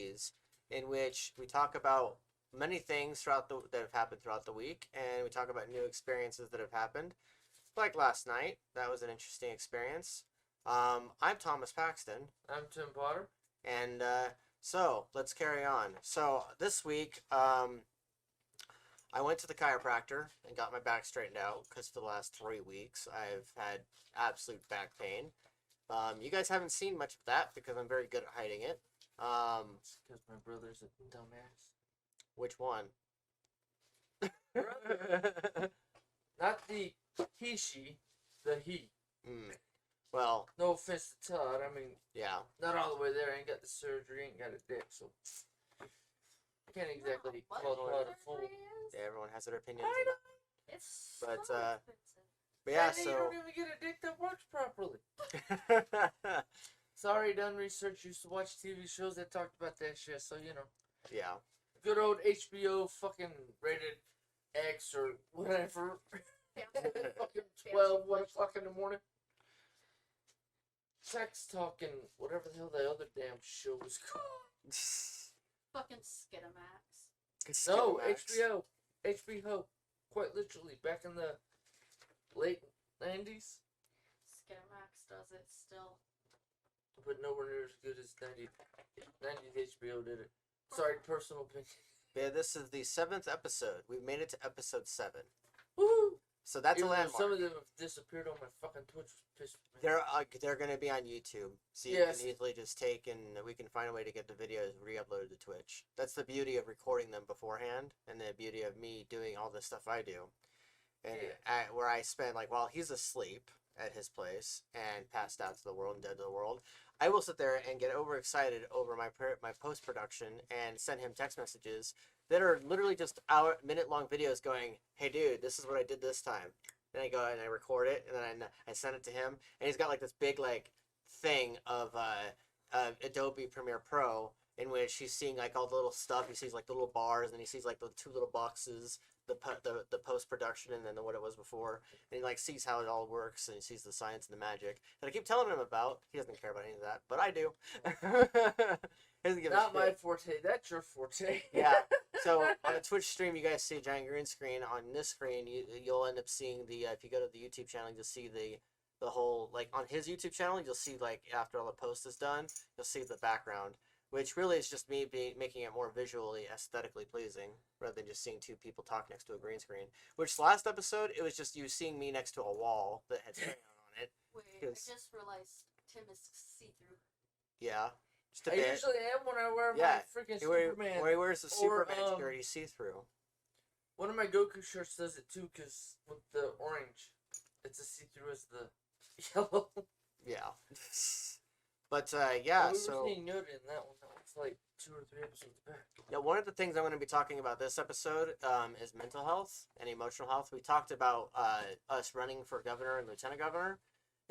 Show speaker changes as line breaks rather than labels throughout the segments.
series in which we talk about many things that have happened throughout the week, and we talk about new experiences that have happened. Like last night, that was an interesting experience. I'm Thomas Paxton.
I'm Tim Potter.
And so let's carry on. So this week, I went to the chiropractor and got my back straightened out because for the last 3 weeks I've had absolute back pain. You guys haven't seen much of that because I'm very good at hiding it.
Because my brother's a dumbass.
Which one?
Brother. Not the he, the he.
Well,
no offense to Todd. I mean,
yeah.
Not all the way there. I ain't got the surgery, ain't got a dick, so I can't exactly call Todd a fool.
Yeah, everyone has their opinions.
I know. It's
but
yeah,
so
you don't even get a dick that works properly. Sorry, done research. Used to watch TV shows that talked about that shit, so you know.
Yeah.
Good old HBO fucking rated X or whatever. Fucking 12, 1 o'clock in the morning. Sex talking, whatever the hell that other damn show was called.
Fucking Skidamax.
No, HBO. HBO. Quite literally, back in the late 90s.
Skidamax does it still.
But nowhere near as good as 90s HBO did it. Sorry, personal opinion.
Yeah, this is the 7th episode. We've made it to episode 7.
Woo!
So that's
Even
a landmark.
Some of them have disappeared on my fucking Twitch.
They're going to be on YouTube. So you can easily just take and we can find a way to get the videos re-uploaded to Twitch. That's the beauty of recording them beforehand and the beauty of me doing all the stuff I do. And where I spend, like, while he's asleep at his place and passed out to the world and dead to the world, I will sit there and get overexcited over my post-production and send him text messages that are literally just minute-long videos going, hey, dude, this is what I did this time. Then I go and I record it, and then I send it to him, and he's got, like, this big, like, thing of Adobe Premiere Pro in which he's seeing, like, all the little stuff. He sees, like, the little bars, and he sees, like, the 2 little boxes, the post-production, and then what it was before. And he, like, sees how it all works, and he sees the science and the magic that I keep telling him about. He doesn't care about any of that, but I do.
Not my forte. That's your forte.
Yeah. So on a Twitch stream, you guys see a giant green screen. On this screen, you'll end up seeing if you go to the YouTube channel, you'll see the whole, like, on his YouTube channel, you'll see, like, after all the post is done, you'll see the background, which really is just me making it more visually, aesthetically pleasing, rather than just seeing 2 people talk next to a green screen. Which last episode, it was just you seeing me next to a wall that had crayon on it.
Wait, I just realized Tim is see-through.
Yeah.
I usually am when I wear my freaking Superman.
Where he wears the Superman shirt, he's see-through.
One of my Goku shirts does it too, because with the orange, it's as see-through as the yellow.
Yeah. But, yeah,
so... We were noted in that one. That was like 2 or 3 episodes back.
Now, one of the things I'm going to be talking about this episode is mental health and emotional health. We talked about us running for governor and lieutenant governor.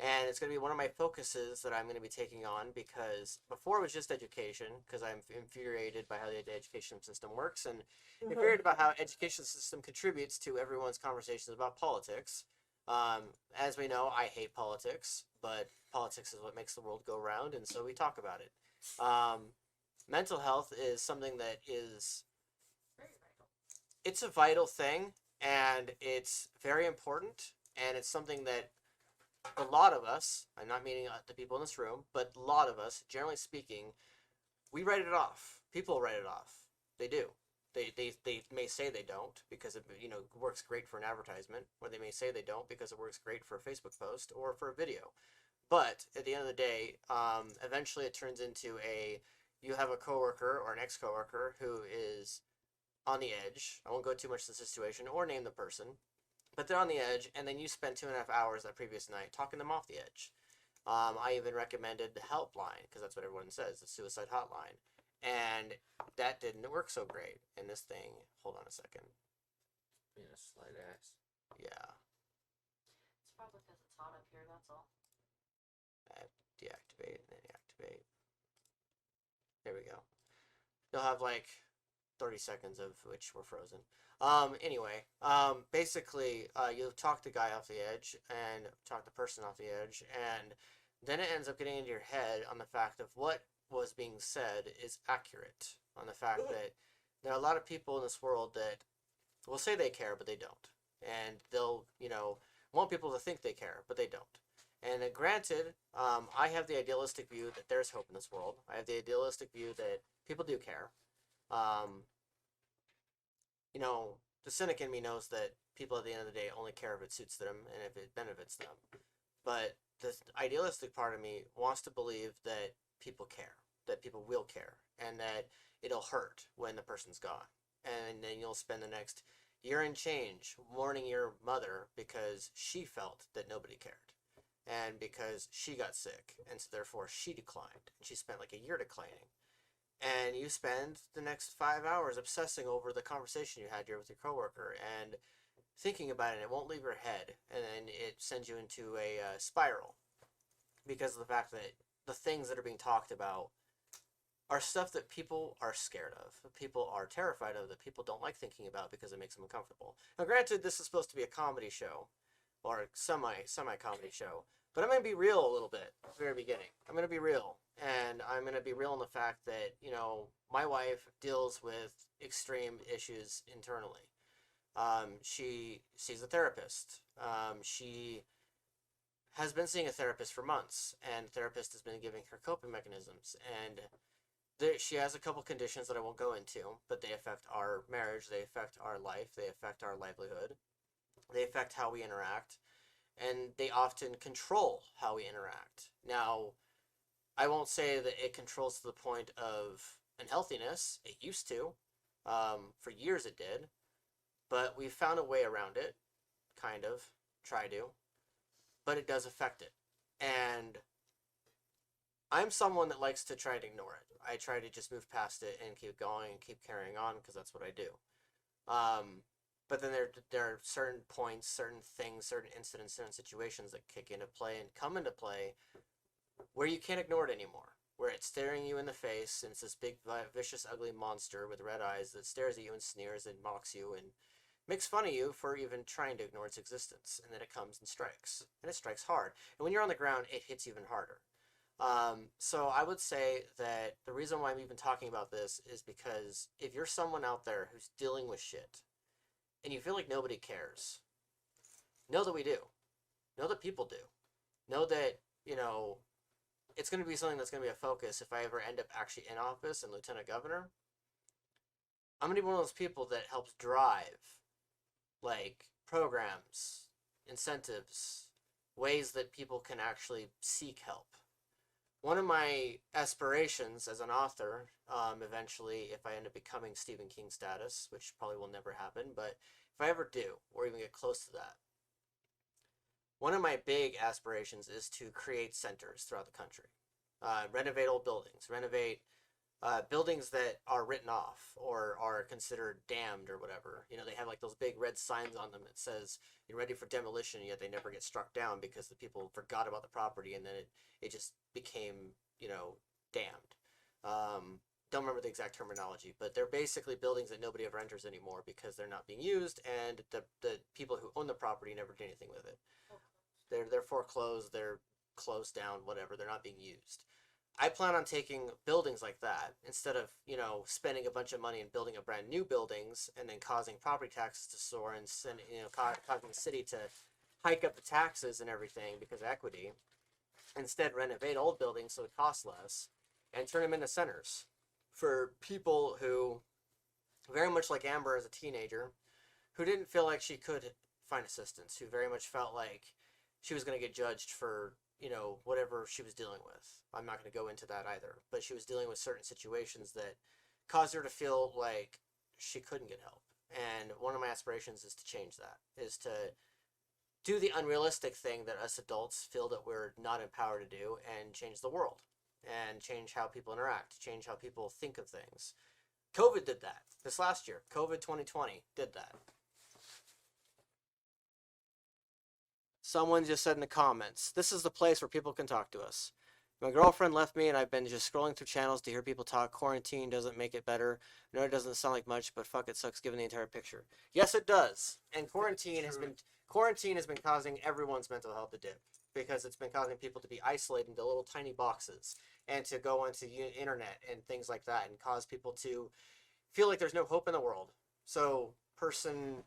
And it's going to be one of my focuses that I'm going to be taking on because before it was just education, because I'm infuriated by how the education system works and infuriated about how education system contributes to everyone's conversations about politics. As we know, I hate politics, but politics is what makes the world go round, and so we talk about it. Mental health is something that is...
very vital.
It's a vital thing, and it's very important, and it's something that a lot of us, I'm not meaning the people in this room, but a lot of us, generally speaking, we write it off. People write it off. They do. They may say they don't because it works great for an advertisement, or they may say they don't because it works great for a Facebook post or for a video. But at the end of the day, eventually it turns into you have a coworker or an ex-coworker who is on the edge. I won't go too much into the situation or name the person. But they're on the edge, and then you spend 2.5 hours that previous night talking them off the edge. I even recommended the helpline, because that's what everyone says, the suicide hotline. And that didn't work so great. And this thing, hold on a second.
Being a slight ass.
Yeah.
It's probably because it's hot up here, that's all.
Deactivate, and then activate. There we go. You'll have like 30 seconds of which were frozen. Anyway, basically, you talk the guy off the edge and talk the person off the edge, and then it ends up getting into your head on the fact of what was being said is accurate on the fact that there are a lot of people in this world that will say they care, but they don't. And they'll, want people to think they care, but they don't. And granted, I have the idealistic view that there's hope in this world. I have the idealistic view that people do care. Um, the cynic in me knows that people at the end of the day only care if it suits them and if it benefits them. But the idealistic part of me wants to believe that people care, that people will care, and that it'll hurt when the person's gone. And then you'll spend the next year and change mourning your mother because she felt that nobody cared. And because she got sick, and so therefore she declined. And she spent like a year declining. And you spend the next 5 hours obsessing over the conversation you had here with your coworker and thinking about it, and it won't leave your head. And then it sends you into a spiral because of the fact that the things that are being talked about are stuff that people are scared of, that people are terrified of, that people don't like thinking about because it makes them uncomfortable. Now, granted, this is supposed to be a comedy show, or semi-comedy show, but I'm going to be real a little bit at the very beginning. I'm going to be real, and I'm going to be real in the fact that, my wife deals with extreme issues internally. She sees a therapist. She has been seeing a therapist for months, and the therapist has been giving her coping mechanisms, and she has a couple conditions that I won't go into, but they affect our marriage, they affect our life, they affect our livelihood, they affect how we interact, and they often control how we interact. Now, I won't say that it controls to the point of unhealthiness. It used to. For years it did. But we've found a way around it. Kind of. Try to. But it does affect it. And I'm someone that likes to try to ignore it. I try to just move past it and keep going and keep carrying on because that's what I do. But then there are certain points, certain things, certain incidents, certain situations that kick into play and come into play where you can't ignore it anymore. Where it's staring you in the face and it's this big, vicious, ugly monster with red eyes that stares at you and sneers and mocks you and makes fun of you for even trying to ignore its existence. And then it comes and strikes. And it strikes hard. And when you're on the ground, it hits even harder. So I would say that the reason why I'm even talking about this is because if you're someone out there who's dealing with shit and you feel like nobody cares, know that we do. Know that people do. Know that, it's going to be something that's going to be a focus if I ever end up actually in office and lieutenant governor. I'm going to be one of those people that helps drive, programs, incentives, ways that people can actually seek help. One of my aspirations as an author, eventually, if I end up becoming Stephen King status, which probably will never happen, but if I ever do, or even get close to that, one of my big aspirations is to create centers throughout the country. Renovate old buildings, renovate buildings that are written off or are considered damned or whatever. They have those big red signs on them that says you're ready for demolition, yet they never get struck down because the people forgot about the property and then it just became, damned. Don't remember the exact terminology, but they're basically buildings that nobody ever enters anymore because they're not being used and the people who own the property never did anything with it. They're foreclosed, they're closed down, whatever, they're not being used. I plan on taking buildings like that instead of, spending a bunch of money and building a brand new buildings and then causing property taxes to soar and causing the city to hike up the taxes and everything because of equity. Instead, renovate old buildings so it costs less and turn them into centers for people who, very much like Amber as a teenager, who didn't feel like she could find assistance, who very much felt like she was going to get judged for whatever she was dealing with. I'm not going to go into that either, but she was dealing with certain situations that caused her to feel like she couldn't get help. And one of my aspirations is to change that, is to do the unrealistic thing that us adults feel that we're not empowered to do and change the world and change how people interact, change how people think of things. COVID did that this last year. COVID 2020 did that. Someone just said in the comments, this is the place where people can talk to us. My girlfriend left me and I've been just scrolling through channels to hear people talk. Quarantine doesn't make it better. I know it doesn't sound like much, but fuck, it sucks given the entire picture. Yes, it does. And quarantine has been causing everyone's mental health to dip. because it's been causing people to be isolated into little tiny boxes and to go onto the internet and things like that and cause people to feel like there's no hope in the world. So, person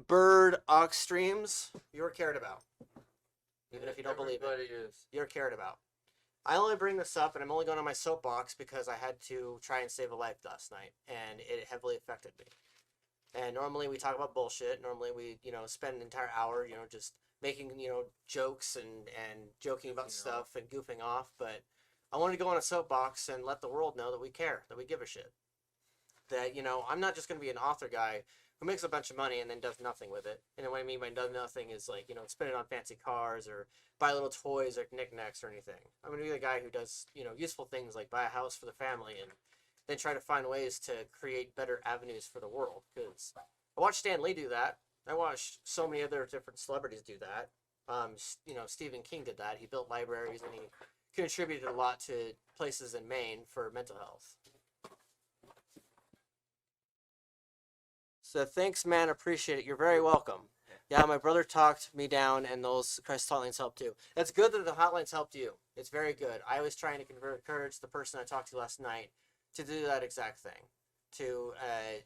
bird ox streams, you're cared about. Even if you don't believe it, you're cared about. I only bring this up, and I'm only going on my soapbox because I had to try and save a life last night, and it heavily affected me. And normally we talk about bullshit. Normally we, spend an entire hour, just making, jokes and joking about stuff and goofing off. But I wanted to go on a soapbox and let the world know that we care, that we give a shit. That, I'm not just going to be an author guy who makes a bunch of money and then does nothing with it. And what I mean by does nothing is like, spend it on fancy cars or buy little toys or knickknacks or anything. I'm going to be the guy who does, useful things like buy a house for the family and then try to find ways to create better avenues for the world. Because I watched Stan Lee do that. I watched so many other different celebrities do that. Stephen King did that. He built libraries and he contributed a lot to places in Maine for mental health. So thanks, man. Appreciate it. You're very welcome. Yeah, my brother talked me down, and those crisis hotlines helped too. That's good that the hotlines helped you. It's very good. I was trying to encourage the person I talked to last night to do that exact thing, to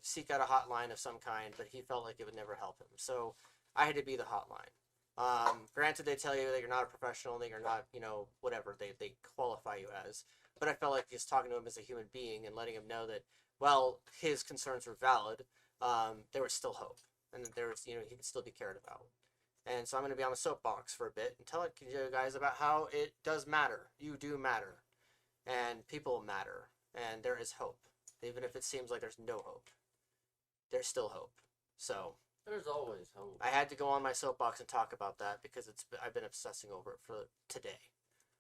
seek out a hotline of some kind, but he felt like it would never help him. So I had to be the hotline. Granted, they tell you that you're not a professional, that you're not, whatever they qualify you as. But I felt like just talking to him as a human being and letting him know that, while his concerns were valid, there was still hope, and there was, he could still be cared about. And so I'm going to be on a soapbox for a bit and tell you guys about how it does matter. You do matter, and people matter, and there is hope. Even if it seems like there's no hope, there's still hope. So
there's always hope.
I had to go on my soapbox and talk about that because I've been obsessing over it for today.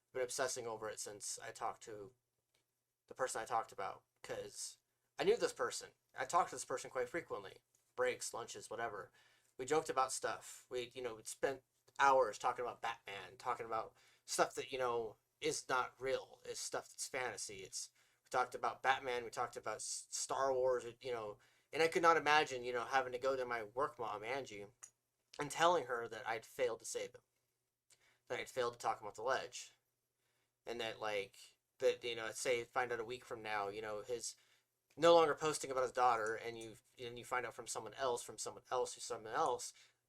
I've been obsessing over it since I talked to the person I talked about, because I knew this person. I talked to this person quite frequently. Breaks, lunches, whatever. We joked about stuff. We spent hours talking about Batman, talking about stuff that, is not real. It's stuff that's fantasy. We talked about Batman. We talked about Star Wars, and I could not imagine, having to go to my work mom, Angie, and telling her that I'd failed to save him. That I'd failed to talk him off the ledge. And that, say, find out a week from now, his no longer posting about his daughter, and you find out from someone else,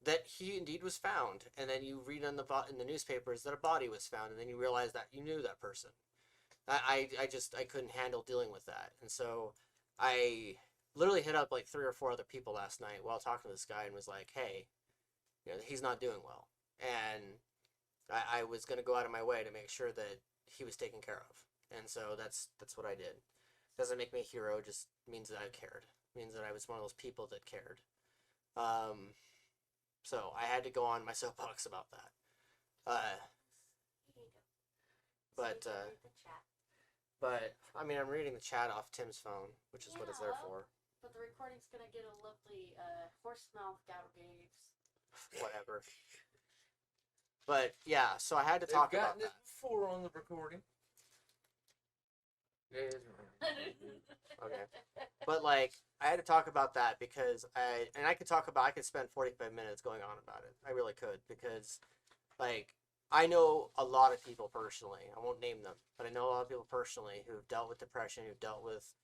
that he indeed was found, and then you read in the newspapers that a body was found, and then you realize that you knew that person. I couldn't handle dealing with that, and so I literally hit up like 3 or 4 other people last night while talking to this guy and was like, hey, he's not doing well, and I was going to go out of my way to make sure that he was taken care of, and so that's what I did. Doesn't make me a hero, just means that I cared. Means that I was one of those people that cared. So I had to go on my soapbox about that. But I mean, I'm reading the chat off Tim's phone, which is what it's there for.
But the recording's gonna get a lovely horse mouth gougaves.
Whatever. But yeah, so I had to talk about that.
Before on the recording.
Okay. But I had to talk about that because I could spend 45 minutes going on about it. I really could, because I know a lot of people personally. I won't name them, but I know a lot of people personally who've dealt with depression, who've dealt with,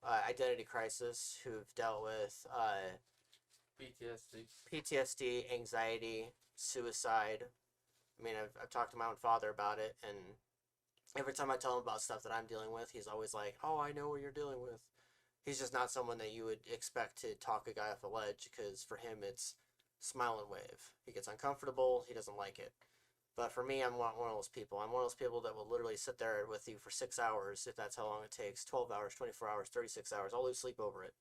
identity crisis, who've dealt with PTSD, anxiety, suicide. I mean, I've talked to my own father about it, and every time I tell him about stuff that I'm dealing with, he's always like, oh, I know what you're dealing with. He's just not someone that you would expect to talk a guy off a ledge, because for him it's smile and wave. He gets uncomfortable, he doesn't like it. But for me, I'm one of those people. I'm one of those people that will literally sit there with you for 6 hours, if that's how long it takes, 12 hours, 24 hours, 36 hours. I'll lose sleep over it.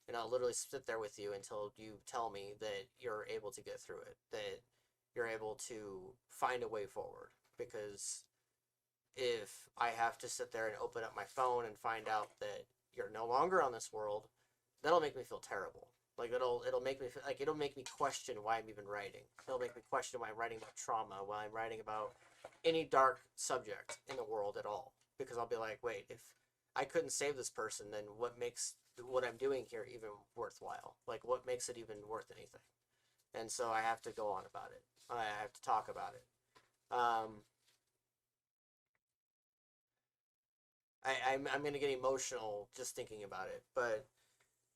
And I'll literally sit there with you until you tell me that you're able to get through it, that you're able to find a way forward. Because if I have to sit there and open up my phone and find out that you're no longer on this world, that'll make me feel terrible. It'll make me question why I'm even writing. It'll make me question why I'm writing about trauma, why I'm writing about any dark subject in the world at all. Because I'll be like, wait, if I couldn't save this person, then what makes what I'm doing here even worthwhile? What makes it even worth anything? and so I have to go on about it. I have to talk about it. I'm going to get emotional just thinking about it, but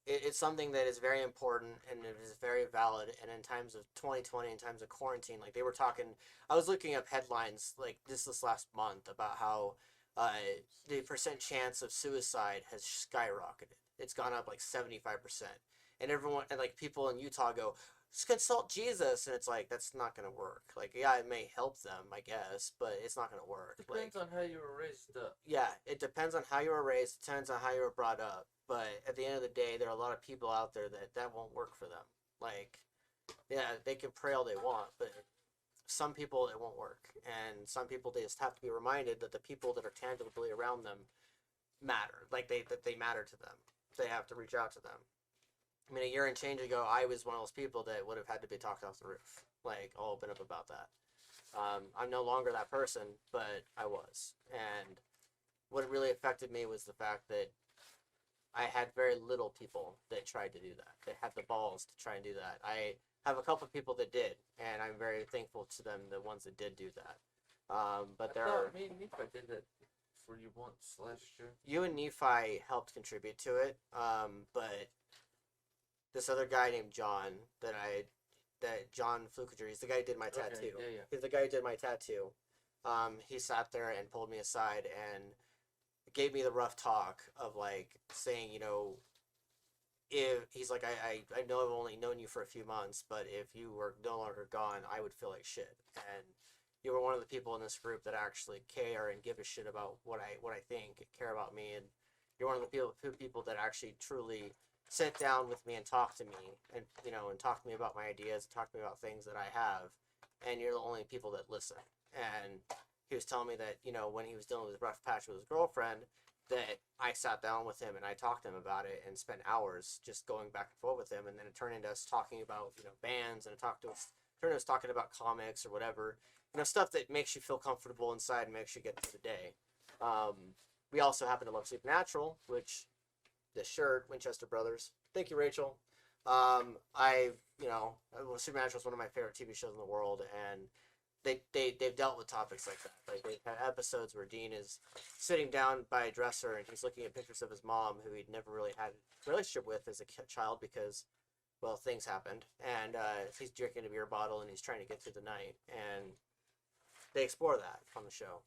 it's something that is very important and it is very valid. And in times of 2020, in times of quarantine, like they were talking, I was looking up headlines like this last month about how the percent chance of suicide has skyrocketed. It's gone up like 75%. And everyone, and like people in Utah go, just consult Jesus. And it's like, that's not going to work. Like, yeah, it may help them, I guess, but it's not going to work.
Depends on how you were raised up.
Yeah, it depends on how you were raised. It depends on how you were brought up. But at the end of the day, there are a lot of people out there that won't work for them. Like, yeah, they can pray all they want, but some people it won't work. And some people they just have to be reminded that the people that are tangibly around them matter. Like that they matter to them. They have to reach out to them. I mean, a year and change ago, I was one of those people that would have had to be talked off the roof. Like, I'll open up about that. I'm no longer that person, but I was. And what really affected me was the fact that I had very little people that tried to do that. They had the balls to try and do that. I have a couple of people that did, and I'm very thankful to them, the ones that did do that. But there are...
Me and Nephi did that for you once last year.
You and Nephi helped contribute to it, but this other guy named John John Flukager, he's the guy who did my tattoo.
Yeah.
He's the guy who did my tattoo. He sat there and pulled me aside and gave me the rough talk of like saying, you know, if he's like, I know I've only known you for a few months, but if you were no longer gone, I would feel like shit. And you were one of the people in this group that actually care and give a shit about what I think, care about me, and you're one of the people that actually truly sit down with me and talk to me, and you know, and talk to me about my ideas, and talk to me about things that I have, and you're the only people that listen. And he was telling me that, you know, when he was dealing with a rough patch with his girlfriend, that I sat down with him and I talked to him about it and spent hours just going back and forth with him, and then it turned into us talking about, you know, bands, and it turned into us talking about comics or whatever, you know, stuff that makes you feel comfortable inside and makes you get through the day. We also happen to love Supernatural, which the shirt, Winchester Brothers. Thank you, Rachel. Supernatural is one of my favorite TV shows in the world, and they've dealt with topics like that. Like they've had episodes where Dean is sitting down by a dresser and he's looking at pictures of his mom, who he'd never really had a relationship with as a child because, well, things happened, and he's drinking a beer bottle and he's trying to get through the night, and they explore that on the show.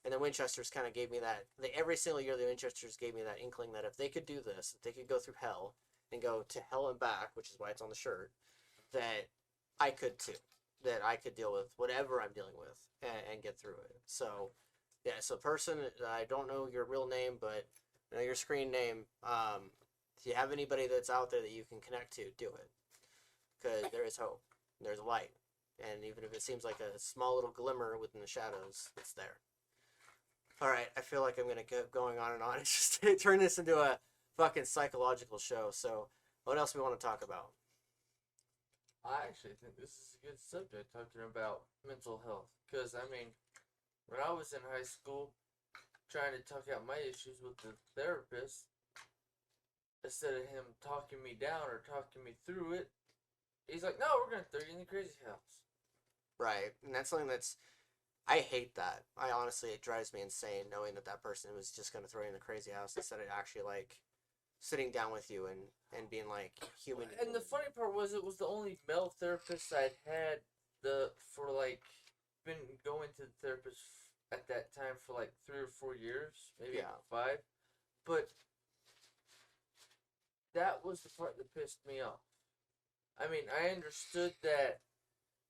And the Winchesters kind of gave me that. Every single year, the Winchesters gave me that inkling that if they could do this, if they could go through hell and go to hell and back, which is why it's on the shirt, that I could too. That I could deal with whatever I'm dealing with and get through it. So, yeah, so person, I don't know your real name, but you know your screen name. If you have anybody that's out there that you can connect to, do it. Because there is hope. There's light. And even if it seems like a small little glimmer within the shadows, it's there. All right, I feel like I'm going to keep going on and on. It's just to turn this into a fucking psychological show. So what else we want to talk about?
I actually think this is a good subject, talking about mental health. Because, I mean, when I was in high school, trying to talk out my issues with the therapist, instead of him talking me down or talking me through it, he's like, no, we're going to throw you in the crazy house.
Right, and that's something that's... I hate that. I honestly, it drives me insane knowing that person was just going to throw you in the crazy house instead of actually, like, sitting down with you and being, like, human.
And the funny part was it was the only male therapist I'd had been going to the therapist at that time for, 3 or 4 years, maybe 5. But that was the part that pissed me off. I mean, I understood that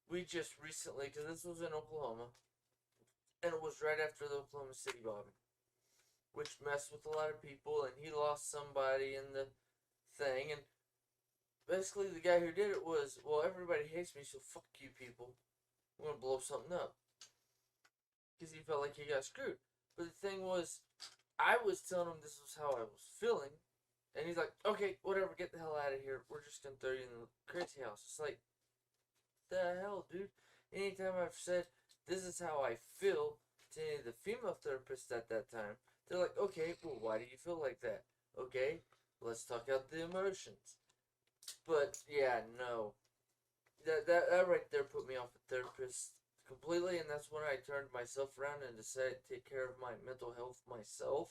we just recently, because this was in Oklahoma, and it was right after the Oklahoma City bombing, which messed with a lot of people, and he lost somebody in the thing, and basically the guy who did it was, well, everybody hates me, so fuck you people. I'm going to blow something up. Because he felt like he got screwed. But the thing was, I was telling him this was how I was feeling, and he's like, okay, whatever, get the hell out of here. We're just going to throw you in the crazy house. It's like, the hell, dude? Anytime I've said, this is how I feel to any of the female therapists at that time, they're like, okay, well, why do you feel like that? Okay, let's talk out the emotions. But, yeah, no. that right there put me off a therapist completely, and that's when I turned myself around and decided to take care of my mental health myself,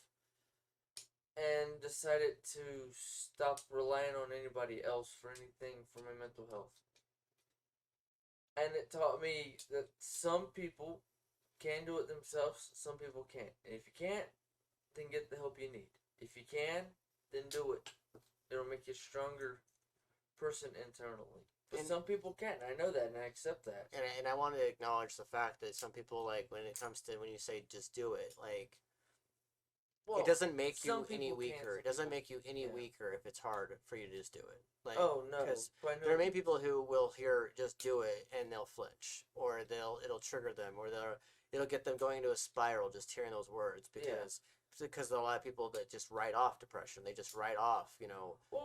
and decided to stop relying on anybody else for anything for my mental health. And it taught me that some people can do it themselves, some people can't. And if you can't, then get the help you need. If you can, then do it. It'll make you a stronger person internally. But some people can't. I know that, and I accept that.
And I want to acknowledge the fact that some people, like, when it comes to when you say just do it, like, well, it doesn't make you any weaker. It doesn't make you any weaker if it's hard for you to just do it. Like,
oh no,
because there are many people who will hear just do it and they'll flinch, or it'll trigger them, or it'll get them going into a spiral just hearing those words because a lot of people that just write off depression, they just write off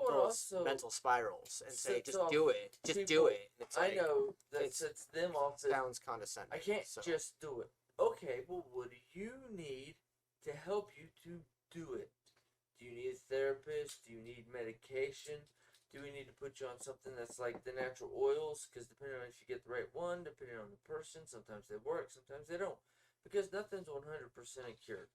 those mental spirals and say just do it, just do it. And it's like,
I know that sets them off.
Sounds condescending.
I can't just do it. Okay, well, what do you need to help you to do it? Do you need a therapist? Do you need medication? Do we need to put you on something that's like the natural oils? Because depending on if you get the right one, depending on the person, sometimes they work, sometimes they don't. Because nothing's 100% a cure.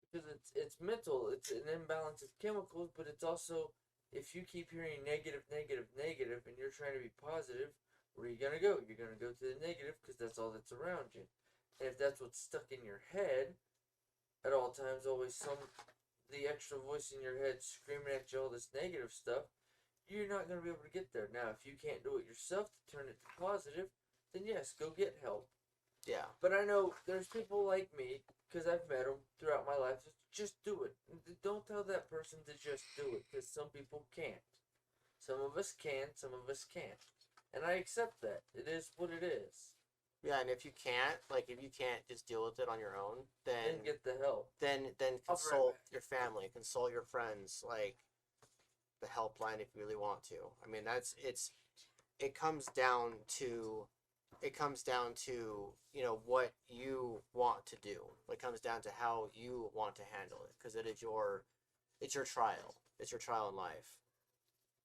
Because it's mental, it's an imbalance of chemicals, but it's also, if you keep hearing negative, negative, negative, and you're trying to be positive, where are you going to go? You're going to go to the negative because that's all that's around you. And if that's what's stuck in your head, at all times, always the extra voice in your head screaming at you all this negative stuff, you're not going to be able to get there. Now, if you can't do it yourself to turn it to positive, then yes, go get help.
Yeah.
But I know there's people like me, because I've met them throughout my life, just do it. Don't tell that person to just do it, because some people can't. Some of us can, some of us can't. And I accept that. It is what it is.
Yeah, and if you can't just deal with it on your own, then
get the help.
Then consult your family, consult your friends, like the helpline if you really want to. I mean, it comes down to what you want to do. It comes down to how you want to handle it, because it's your trial. It's your trial in life.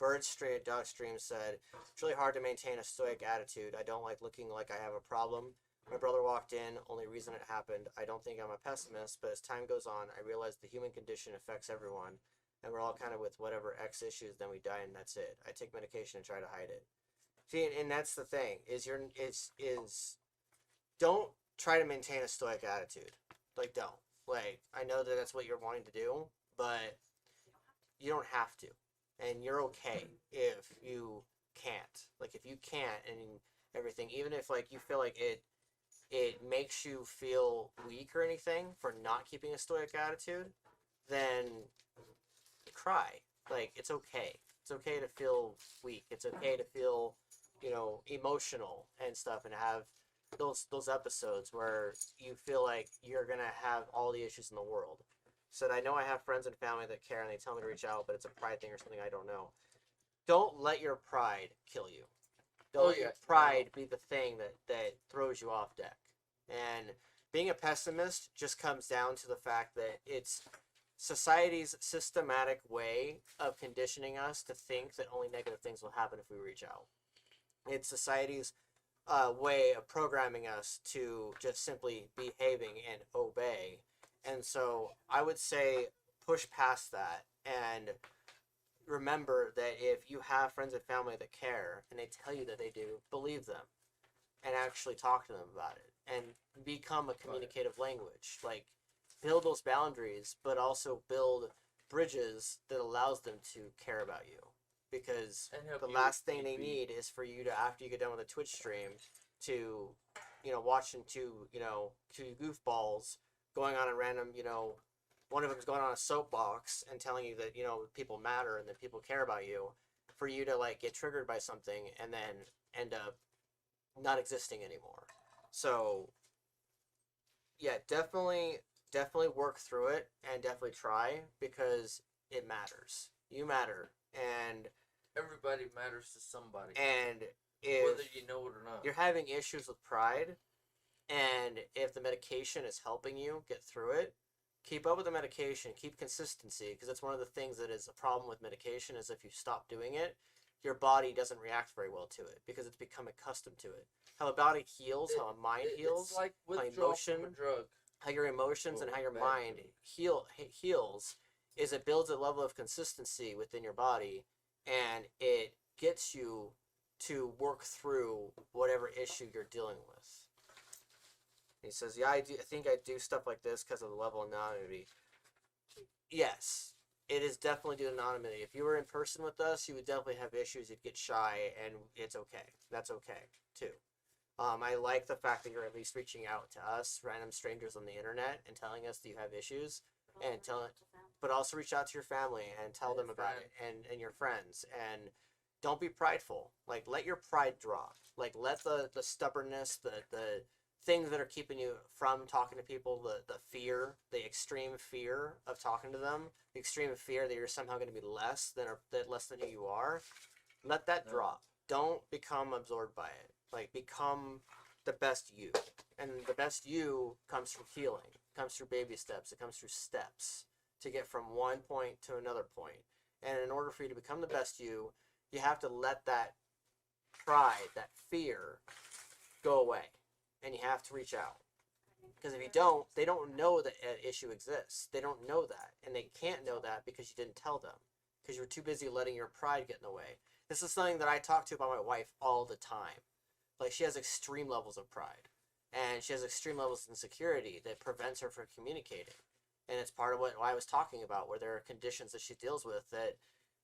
Birdstream said, "It's really hard to maintain a stoic attitude. I don't like looking like I have a problem. My brother walked in, only reason it happened. I don't think I'm a pessimist, but as time goes on, I realize the human condition affects everyone, and we're all kind of with whatever X issues, then we die, and that's it. I take medication and try to hide it." See, and that's the thing, is don't try to maintain a stoic attitude. Like, don't. Like, I know that that's what you're wanting to do, but you don't have to. And you're okay if you can't. Like, if you can't and everything, even if, like, you feel like it makes you feel weak or anything for not keeping a stoic attitude, then cry. Like, it's okay. It's okay to feel weak. It's okay to feel, emotional and stuff, and have those episodes where you feel like you're gonna have all the issues in the world. Said, I know I have friends and family that care and they tell me to reach out, but it's a pride thing or something I don't know. Don't let your pride kill you. Don't let your pride be the thing that throws you off deck. And being a pessimist just comes down to the fact that it's society's systematic way of conditioning us to think that only negative things will happen if we reach out. It's society's way of programming us to just simply behaving and obey. And so I would say push past that and remember that if you have friends and family that care and they tell you that they do, believe them and actually talk to them about it and become a communicative language. Like, build those boundaries, but also build bridges that allows them to care about you. Because the last thing they need is for you to, after you get done with a Twitch stream, to, watch into, two goofballs going on a random, one of them is going on a soapbox and telling you that, people matter and that people care about you, for you to, like, get triggered by something and then end up not existing anymore. So, yeah, definitely work through it and definitely try, because it matters. You matter. And
everybody matters to somebody.
And if
whether you know it or not,
you're having issues with pride, and if the medication is helping you get through it, keep up with the medication, keep consistency, because it's one of the things that is a problem with medication, is if you stop doing it, your body doesn't react very well to it because it's become accustomed to it. How a body heals, how a mind heals,
It's like
how
withdrawal from a drug.
how your emotions and how your
Bad
mind
drug.
heals, is it builds a level of consistency within your body, and it gets you to work through whatever issue you're dealing with. He says, "Yeah, I think I do stuff like this because of the level of anonymity." Yes, it is definitely due to anonymity. If you were in person with us, you would definitely have issues. You'd get shy, and it's okay. That's okay too. I like the fact that you're at least reaching out to us, random strangers on the internet, and telling us that you have issues, and but also reach out to your family and tell them about it, and your friends, and don't be prideful. Like, let your pride drop. Like, let the stubbornness, the things that are keeping you from talking to people, the fear, the extreme fear of talking to them, the extreme fear that you're somehow going to be less than who you are, let that drop. Don't become absorbed by it. Like, become the best you. And the best you comes from healing. It comes through baby steps. It comes through steps to get from one point to another point. And in order for you to become the best you have to let that pride, that fear, go away. And you have to reach out. Because if you don't, they don't know that an issue exists. They don't know that. And they can't know that because you didn't tell them. Because you were too busy letting your pride get in the way. This is something that I talk to about my wife all the time. Like, she has extreme levels of pride. And she has extreme levels of insecurity that prevents her from communicating. And it's part of what I was talking about, where there are conditions that she deals with that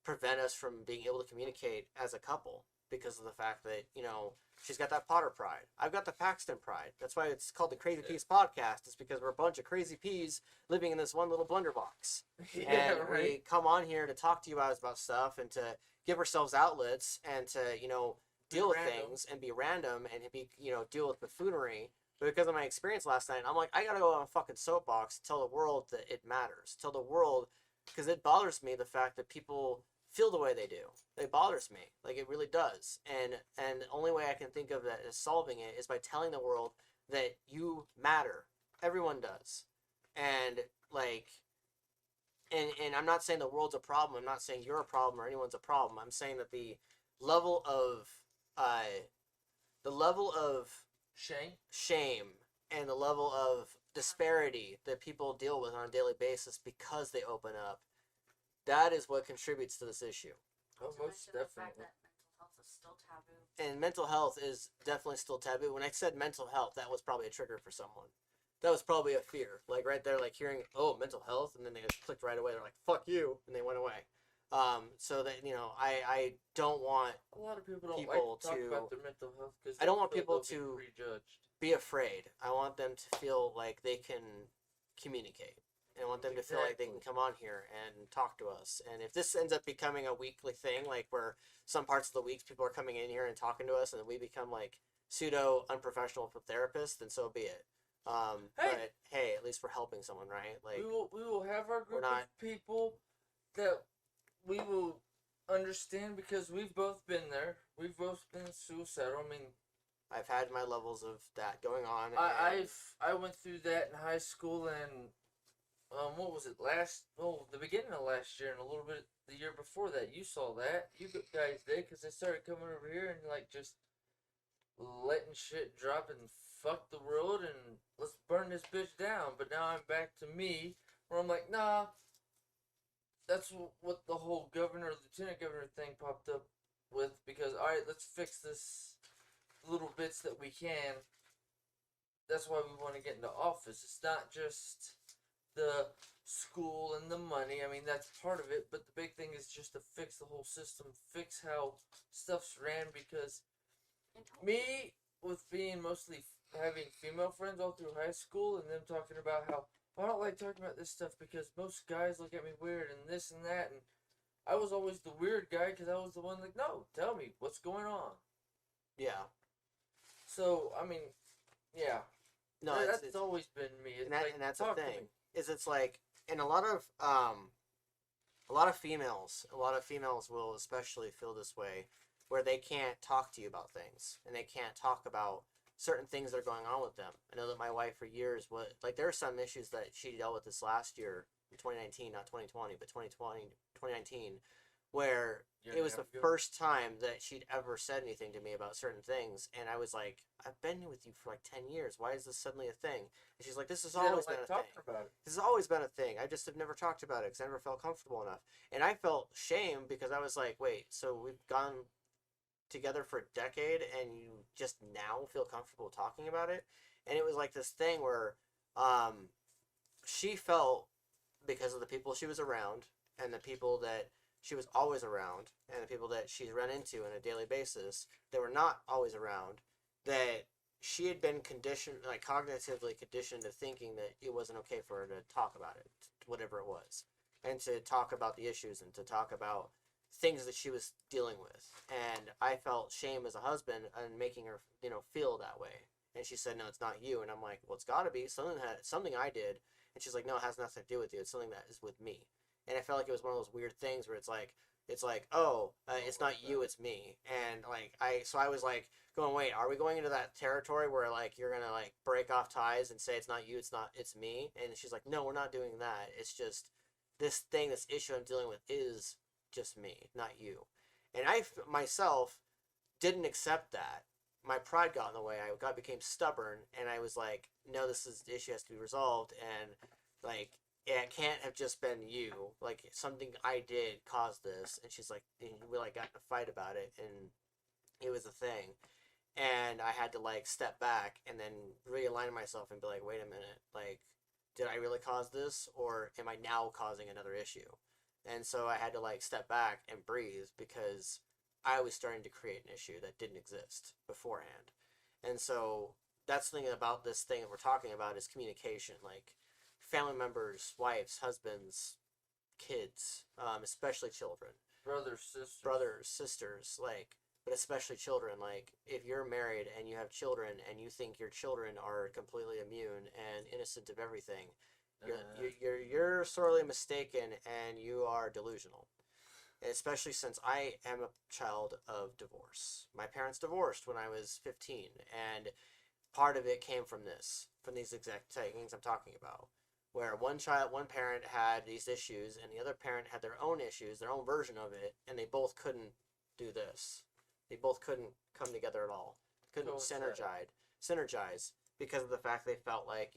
prevent us from being able to communicate as a couple. Because of the fact that, she's got that Potter pride. I've got the Paxton pride. That's why it's called the Crazy Peas podcast. It's because we're a bunch of crazy peas living in this one little blunderbox. And we come on here to talk to you guys about stuff and to give ourselves outlets and to, deal with things and be random and deal with buffoonery. But because of my experience last night, I'm like, I gotta go on a fucking soapbox and tell the world that it matters. Tell the world, because it bothers me the fact that people feel the way they do. It bothers me. Like, it really does. And the only way I can think of that as solving it is by telling the world that you matter. Everyone does. And and I'm not saying the world's a problem. I'm not saying you're a problem or anyone's a problem. I'm saying that the level of shame and the level of disparity that people deal with on a daily basis because they open up, that is what contributes to this issue.
Oh, most definitely.
Mental health is still taboo.
And mental health is definitely still taboo. When I said mental health, that was probably a trigger for someone. That was probably a fear. Like, right there, like hearing, oh, mental health, and then they just clicked right away. They're like, fuck you, and they went away. So that, I don't want
a lot of people don't like to talk about their mental health because
I don't want people to be afraid. I want them to feel like they can communicate. And I want them to feel like they can come on here and talk to us. And if this ends up becoming a weekly thing, like where some parts of the weeks people are coming in here and talking to us and we become like pseudo unprofessional therapists, then so be it. But hey, at least we're helping someone, right? Like,
we will have our group of people that we will understand because we've both been there. We've both been suicidal. I mean,
I've had my levels of that going on.
I went through that in high school and what was it the beginning of last year and a little bit the year before that. You saw that, you guys did, because they started coming over here and like just letting shit drop and fuck the world and let's burn this bitch down. But now I'm back to me where I'm like, nah, that's what the whole lieutenant governor thing popped up with, because alright, let's fix this little bits that we can. That's why we want to get into office. It's not just the school and the money. I mean, that's part of it, but the big thing is just to fix the whole system, fix how stuff's ran, because me, with being mostly having female friends all through high school and them talking about how I don't like talking about this stuff because most guys look at me weird and this and that, and I was always the weird guy because I was the one like, no, tell me what's going on.
Yeah.
So, I mean, yeah.
No,
that's always been me.
And that's the thing. It's like, and a lot of females will especially feel this way, where they can't talk to you about things and they can't talk about certain things that are going on with them. I know that my wife for years there are some issues that she dealt with this last year, in 2019, not 2020, but 2019, where
Year
it
and a
was the
half ago.
first time that she'd ever said anything to me about certain things, and I was like, I've been with you for like 10 years. Why is this suddenly a thing? And she's like, this has
They don't
always been
like
a thing.
talking about it.
This has always been a thing. I just have never talked about it because I never felt comfortable enough. And I felt shame because I was like, wait, so we've gone together for a decade and you just now feel comfortable talking about it? And it was like this thing where she felt, because of the people she was around and the people that she was always around and the people that she's run into on a daily basis that were not always around, that she had been conditioned, like cognitively conditioned to thinking that it wasn't okay for her to talk about it, whatever it was, and to talk about the issues and to talk about things that she was dealing with. And I felt shame as a husband and making her, feel that way. And she said, no, it's not you. And I'm like, well, it's got to be something I did. And she's like, no, it has nothing to do with you. It's something that is with me. And I felt like it was one of those weird things where it's like, oh, it's not you, it's me. And like I was like going, wait, are we going into that territory where like you're gonna like break off ties and say it's not you, it's me? And she's like, no, we're not doing that. It's just this thing, this issue I'm dealing with is just me, not you. And I myself didn't accept that. My pride got in the way. I became stubborn, and I was like, no, the issue has to be resolved, and like it can't have just been you. Like something I did caused this. And she's like, and we like got in a fight about it, and it was a thing. And I had to like step back and then realign myself and be like, wait a minute, like, did I really cause this, or am I now causing another issue? And so I had to like step back and breathe because I was starting to create an issue that didn't exist beforehand. And so that's the thing about this thing that we're talking about is communication. Like family members, wives, husbands, kids, especially children, brothers, sisters, like, but especially children. Like, if you're married and you have children and you think your children are completely immune and innocent of everything, you're sorely mistaken and you are delusional. Especially since I am a child of divorce. My parents divorced when I was 15, and part of it came from these exact things I'm talking about, where one parent had these issues, and the other parent had their own issues, their own version of it, and they both couldn't do this. They both couldn't come together at all. Couldn't synergize because of the fact they felt like,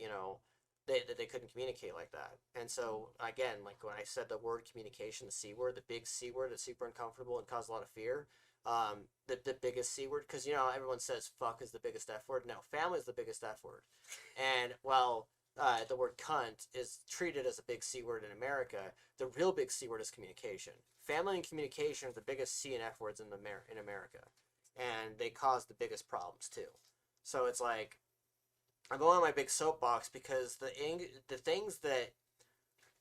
they couldn't communicate like that. And so, again, like when I said the word communication, the C word, the big C word that's super uncomfortable and caused a lot of fear, the biggest C word, because, everyone says fuck is the biggest F word. No, family is the biggest F word. And, well, the word cunt is treated as a big C word in America. The real big C word is communication. Family and communication are the biggest C and F words in America, and they cause the biggest problems too. So it's like I'm going on my big soapbox because the things that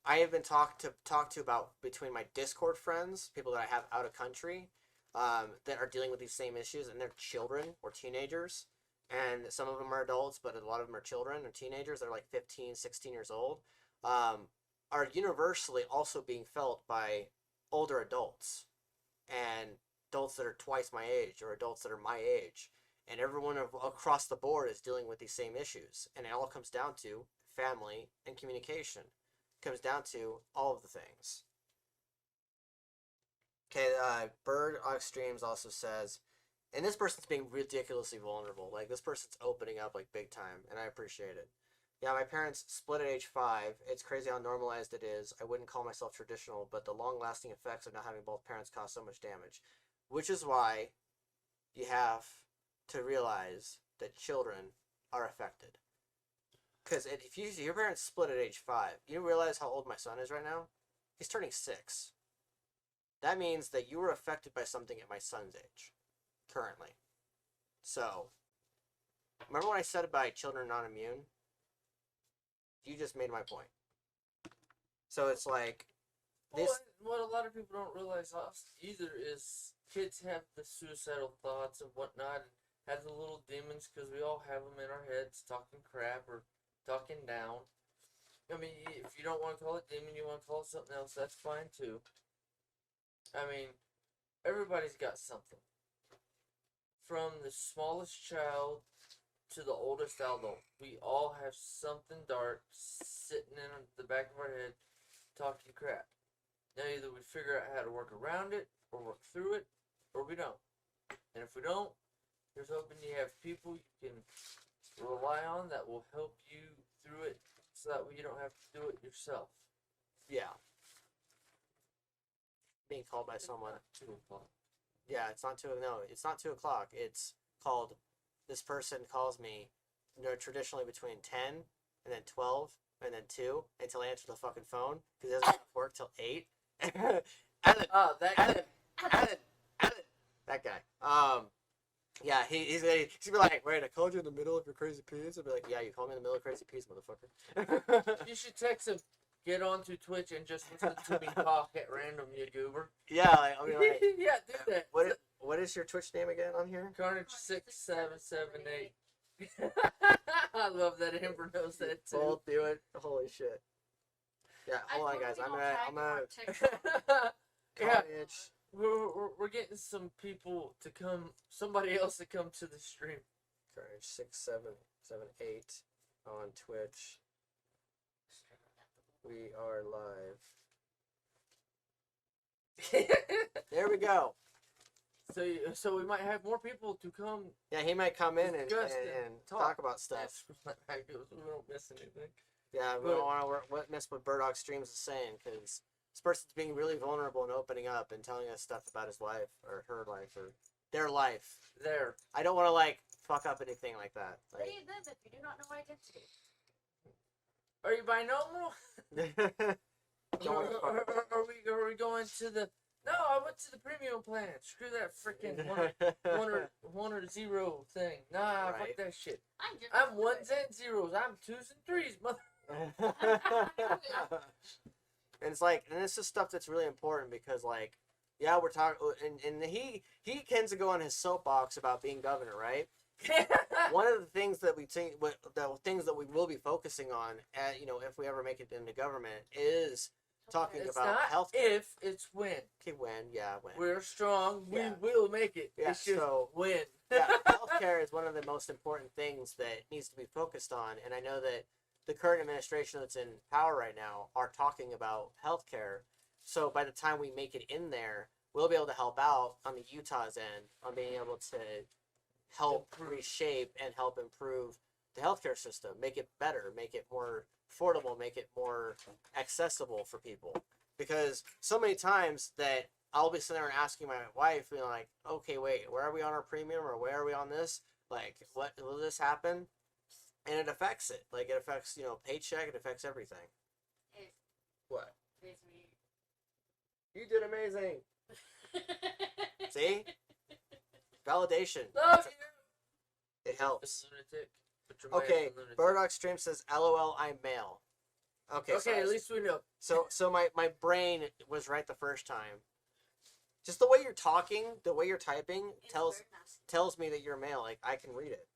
I have been talked to about between my Discord friends, people that I have out of country, that are dealing with these same issues, and they're children or teenagers, and some of them are adults, but a lot of them are children or teenagers. They're like 15, 16 years old, are universally also being felt by older adults and adults that are twice my age or adults that are my age. And everyone across the board is dealing with these same issues. And it all comes down to family and communication. It comes down to all of the things. Okay, Bird Extremes also says, and this person's being ridiculously vulnerable. Like, this person's opening up, like, big time, and I appreciate it. Yeah, my parents split at age 5. It's crazy how normalized it is. I wouldn't call myself traditional, but the long-lasting effects of not having both parents cause so much damage. Which is why you have to realize that children are affected. Because if your parents split at age 5, you realize how old my son is right now? He's turning 6. That means that you were affected by something at my son's age, currently. So, remember when I said about children not immune? You just made my point. So it's like
this. What a lot of people don't realize either is kids have the suicidal thoughts and whatnot, and have the little demons because we all have them in our heads, talking crap or talking down. I mean, if you don't want to call it demon, you want to call it something else, that's fine too. I mean, everybody's got something. From the smallest child to the oldest adult, we all have something dark sitting in the back of our head talking crap. Now either we figure out how to work around it, or work through it, or we don't. And if we don't, here's hoping you have people you can rely on that will help you through it, so that way you don't have to do it yourself.
Yeah. Being called by someone.
2 o'clock.
Yeah, it's not 2. No, it's not 2 o'clock. It's called. This person calls me. Traditionally between 10 and then 12 and then 2 until I answer the fucking phone because it doesn't work till 8. Alan,
Oh, that guy.
Alan, that guy. Yeah, he's gonna be like, wait, I called you in the middle of your crazy piece. I'll be like, yeah, you called me in the middle of crazy piece, motherfucker.
You should text him. Get onto Twitch and just listen to me talk at random, you goober.
Yeah, I mean, like,
yeah, do that.
What is your Twitch name again on here?
Carnage6778. I love that Amber knows that too.
Both do it. Holy shit. Yeah, hold on, guys. I'm gonna.
Yeah,
Carnage.
we're getting some people to come. Somebody else to come to the stream.
Carnage 6778 on Twitch. We are live. There we go.
So we might have more people to come.
Yeah, he might come in and talk about stuff.
That's how it goes. We don't miss anything.
Yeah, we don't want to miss what Burdock Streams is saying, because this person's being really vulnerable and opening up and telling us stuff about his life or her life or their life.
There.
I don't want to like fuck up anything like that. Like,
Leave them if you do not know my identity.
Are you binomial? Are we going to the? No, I went to the premium plan. Screw that freaking one or zero thing. Nah,
Right.
fuck that shit.
I'm
ones and zeros. I'm 2s and 3s, mother.
And it's like, and this is stuff that's really important because, like, yeah, we're talking, and he tends to go on his soapbox about being governor, right? One of the things that we think, the things that we will be focusing on, if we ever make it into government, is talking
It's
about
not
health.
if, it's when.
Okay, when.
We're strong.
Yeah.
We will make it.
Yeah,
It's just
so-
when.
Yeah, healthcare is one of the most important things that needs to be focused on, and I know that the current administration that's in power right now are talking about healthcare. So by the time we make it in there, we'll be able to help out on the Utah's end on being able to help reshape and help improve the healthcare system, make it better, make it more affordable, make it more accessible for people. Because so many times that I'll be sitting there and asking my wife, being like, okay, wait, where are we on our premium or where are we on this? Like, what will this happen? And it affects it. Like, it affects, paycheck, it affects everything.
Hey,
What?
praise me.
You did amazing. See? Validation.
Love you.
It helps.
Lunatic. But your mind's
Okay,
a lunatic.
Burdock Stream says, LOL, I'm male. Okay,
Okay, at least we know.
So my brain was right the first time. Just the way you're talking, the way you're typing
It's
tells
very nasty.
tells me that you're male. Like, I can read it.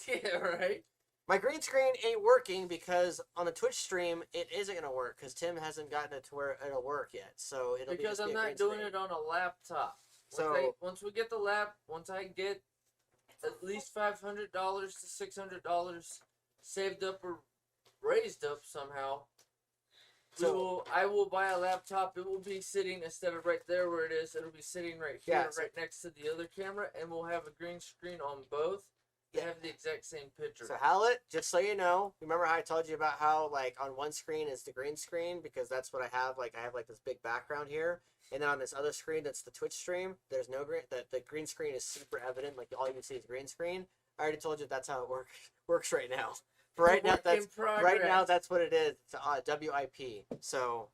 Yeah, right.
My green screen ain't working because on the Twitch stream it isn't gonna work because Tim hasn't gotten it to where it'll work yet. So it'll
Because
be
I'm not doing it on a laptop. Once we get the once I get at least $500 to $600 saved up or raised up somehow, I will buy a laptop. It will be sitting instead of right there where it is. It'll be sitting right here, right next to the other camera, and we'll have a green screen on both. They have the exact same picture.
So Hallett, just so you know, remember how I told you about how like on one screen is the green screen because that's what I have. Like I have like this big background here, and then on this other screen that's the Twitch stream. There's no green. The green screen is super evident. Like all you can see is green screen. I already told you that's how it works right now. For right now, that's what it is. It's WIP. So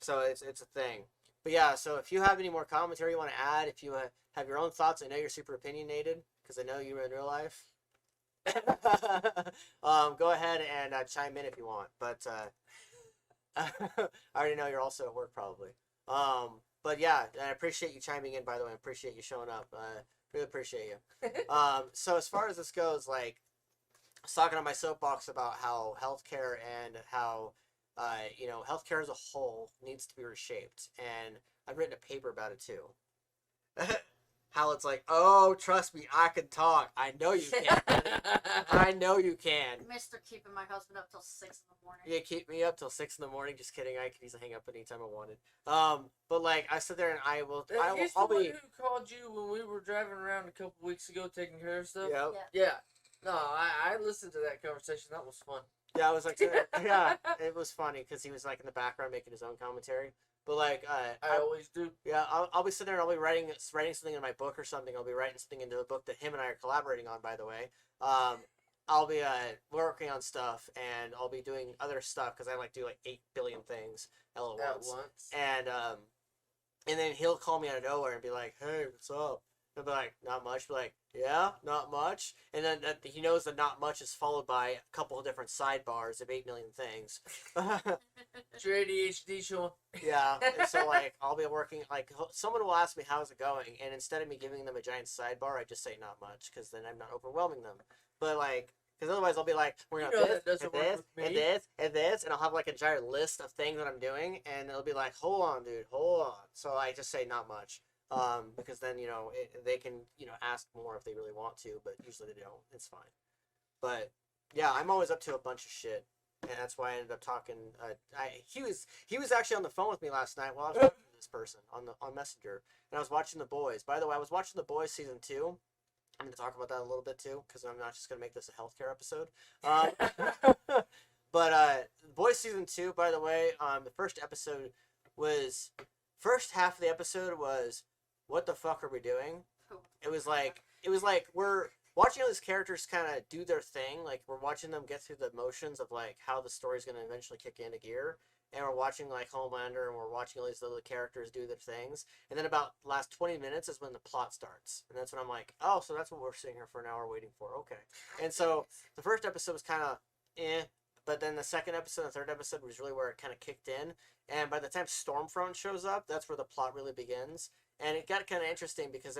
so it's a thing. But yeah, so if you have any more commentary you want to add, if you have your own thoughts, I know you're super opinionated because I know you in real life. Go ahead and chime in if you want. But I already know you're also at work probably. But yeah, I appreciate you chiming in. By the way, I appreciate you showing up. Really appreciate you. So as far as this goes, like I was talking on my soapbox about how healthcare and how healthcare as a whole needs to be reshaped, and I've written a paper about it too. How it's like, oh, trust me, I can talk. I know you can. I know you can.
Mr. keeping my husband up till 6 in the morning.
Yeah, keep me up till 6 in the morning. Just kidding. I could easily hang up anytime I wanted. But like I sit there and
I'll be. Who called you when we were driving around a couple weeks ago taking care of stuff?
Yep.
Yeah. No, I listened to that conversation. That was fun.
Yeah, I was like, yeah, it was funny because he was like in the background making his own commentary. But like,
I always do.
Yeah, I'll be sitting there and I'll be writing something in my book or something. I'll be writing something into a book that him and I are collaborating on, by the way. I'll be working on stuff and I'll be doing other stuff because I like do like 8 billion things all at once. And then he'll call me out of nowhere and be like, "Hey, what's up?" I'll be like, "Not much." Be like, "Yeah, not much." And then he knows that not much is followed by a couple of different sidebars of 8 million things.
It's your ADHD, Sean.
Yeah, and so like I'll be working like someone will ask me how's it going, and instead of me giving them a giant sidebar, I just say not much because then I'm not overwhelming them. But like, because otherwise I'll be like, we're gonna this and this, and I'll have like a giant list of things that I'm doing, and it'll be like, hold on, dude, hold on. So I just say not much, because then they can ask more if they really want to, but usually they don't. It's fine. But yeah, I'm always up to a bunch of shit. And that's why I ended up talking. He was actually on the phone with me last night while I was talking to this person on Messenger, and I was watching The Boys. By the way, I was watching The Boys season 2. I'm going to talk about that a little bit too, because I'm not just going to make this a healthcare episode. But Boys season 2, by the way, the first half of the episode was, what the fuck are we doing? It was like we're watching all these characters kind of do their thing. Like, we're watching them get through the motions of, like, how the story's going to eventually kick into gear. And we're watching, like, Homelander, and we're watching all these little characters do their things. And then about the last 20 minutes is when the plot starts. And that's when I'm like, oh, so that's what we're sitting here for an hour waiting for. Okay. And so the first episode was kind of but then the second episode and the third episode was really where it kind of kicked in. And by the time Stormfront shows up, that's where the plot really begins. And it got kind of interesting because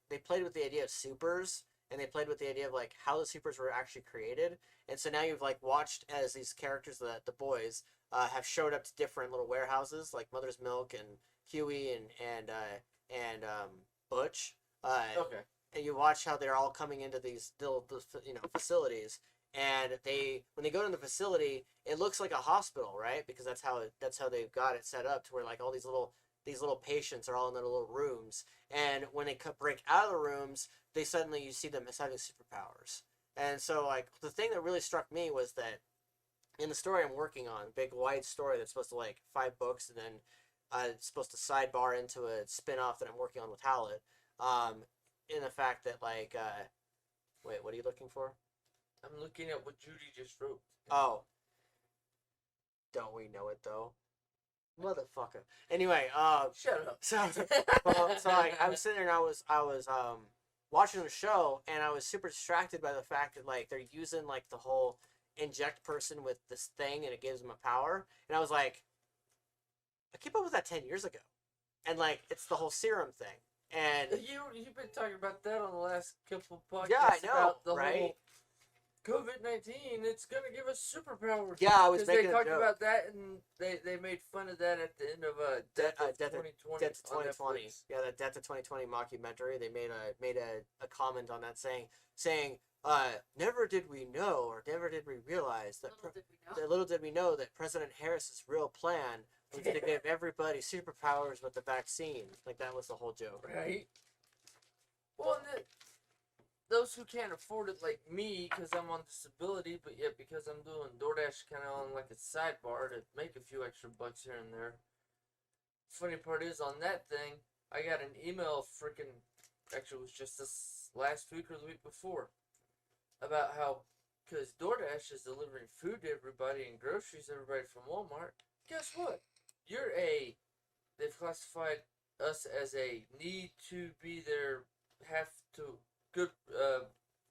they played with the idea of supers. And they played with the idea of like how the supers were actually created, and so now you've like watched as these characters, the boys, have showed up to different little warehouses like Mother's Milk and Huey and Butch.
Okay.
And you watch how they're all coming into these little facilities, and when they go to the facility, it looks like a hospital, right? Because that's how they've got it set up to where like all these little patients are all in their little rooms, and when they break out of the rooms, they suddenly you see them as having superpowers. And so like the thing that really struck me was that in the story I'm working on, big wide story that's supposed to like 5 books, and then it's supposed to sidebar into a spin-off that I'm working on with Hallett, in the fact that like wait, what are you looking for?
I'm looking at what Judy just wrote.
Oh, don't we know it though? Motherfucker. Anyway,
shut up.
So like I was sitting there and I was watching the show, and I was super distracted by the fact that like they're using like the whole inject person with this thing and it gives them a power, and I was like, I came up with that 10 years ago, and like it's the whole serum thing, and
you've been talking about that on the last couple podcasts.
Yeah, I know,
about the
right?
whole COVID-19, it's gonna give us superpowers.
Yeah, I was making
they talked about that, and they made fun of that at the end of Death of 2020.
Death to 2020. Yeah, that Death to 2020 mockumentary. They made a comment on that saying never did we know, or never did we realize that little did we know that President Harris's real plan was to give everybody superpowers with the vaccine. Like that was the whole joke.
Right. Well, those who can't afford it, like me, because I'm on disability, but yet because I'm doing DoorDash kind of on like a sidebar to make a few extra bucks here and there. Funny part is, on that thing, I got an email actually it was just this last week or the week before, about how, because DoorDash is delivering food to everybody and groceries to everybody from Walmart, guess what? They've classified us as a need to be there, have to, good,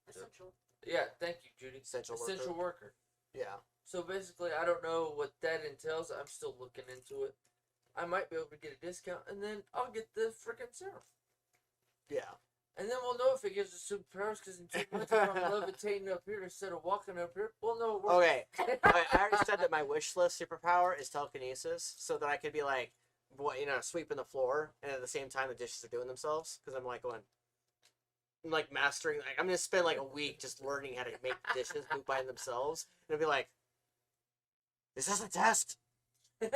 essential.
Yeah, thank you, Judy.
Essential
worker.
Yeah.
So basically, I don't know what that entails. I'm still looking into it. I might be able to get a discount, and then I'll get the freaking serum.
Yeah.
And then we'll know if it gives us superpowers, because in 2 months, if I'm levitating up here instead of walking up here, we'll know it works.
Okay. I already said that my wish list superpower is telekinesis, so that I could be like, sweeping the floor, and at the same time the dishes are doing themselves, because I'm like going, like mastering. Like I'm gonna spend like a week just learning how to make dishes move by themselves, and I'll be like, "Is this a test?" And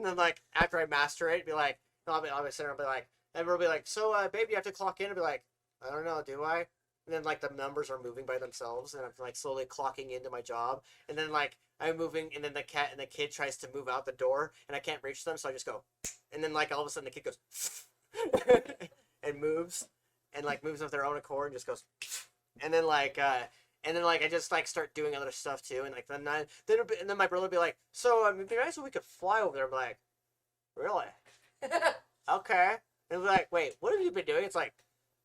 then like after I master it, be like, I'll be sitting there, I'll be like, everyone will be like, "So, babe, you have to clock in?" I'll be like, "I don't know, do I?" And then like the numbers are moving by themselves, and I'm like slowly clocking into my job, and then like I'm moving, and then the cat and the kid tries to move out the door, and I can't reach them, so I just go, and then like all of a sudden the kid goes and moves, and like moves of their own accord, and just goes, and then like I just like start doing other stuff too, and like then my brother would be like, "So it'd be nice if we could fly over there." I'm like, "Really? Okay." And we're like, "Wait, what have you been doing?" It's like,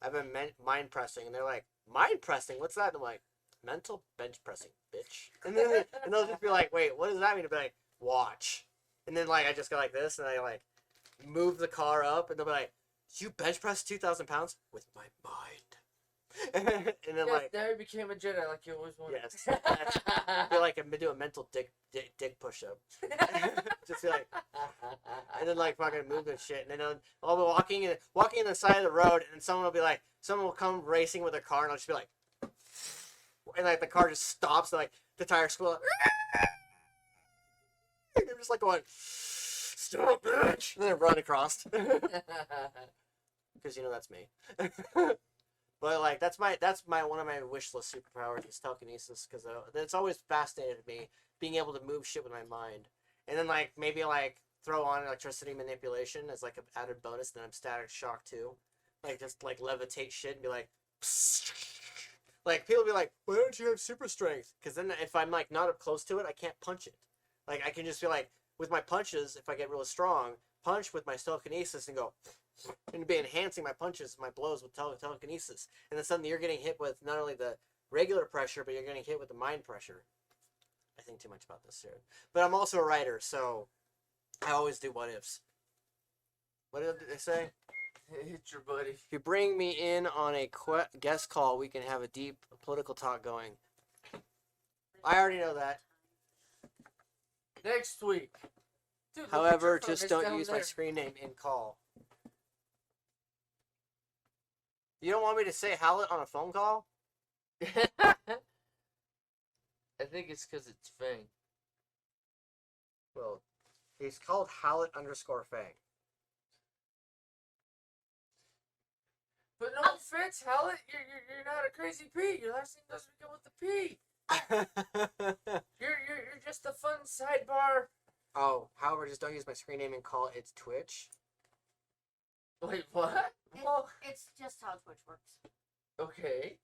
"I've been mind pressing," and they're like, "Mind pressing? What's that?" And I'm like, "Mental bench pressing, bitch." And then and they'll just be like, "Wait, what does that mean?" To be like, "Watch." And then like I just go like this, and I like move the car up, and they'll be like, "You bench press 2,000 pounds with my mind." And then like
now you became a Jedi like you always wanted.
yes, I feel like I'm gonna do a mental dick push up. Just be like, and then like fucking move and shit, and then I'll be walking in the side of the road, and someone will come racing with a car, and I'll just be like, and like the car just stops, and like the tires squeal. And I'm just like going, "Stop, bitch!" And then I run across, because that's me. But like that's my one of my wish list superpowers is telekinesis, because it's always fascinated me being able to move shit with my mind, and then like maybe like throw on electricity manipulation as like an added bonus. Then I'm static shock too, like just like levitate shit and be like, psst. Like people be like, "Why don't you have super strength?" Because then if I'm like not up close to it, I can't punch it. Like I can just be like with my punches, if I get really strong, punch with my telekinesis and go. And be enhancing my punches, my blows with telekinesis, and then suddenly you're getting hit with not only the regular pressure, but you're getting hit with the mind pressure. I think too much about this here, but I'm also a writer, so I always do what ifs. What did they say?
Hit your buddy.
If you bring me in on a guest call, we can have a deep political talk going. I already know that.
Next week. Dude,
However, just don't use my screen name in call. You don't want me to say Howlett on a phone call?
I think it's because it's Fang.
Well, he's called Howlett _Fang.
But no offense, Howlett, you're not a crazy P. Your last name doesn't begin with the P. You're just a fun sidebar.
Oh, however, just don't use my screen name and call it Twitch.
Wait, what?
It's just how Twitch works.
Okay.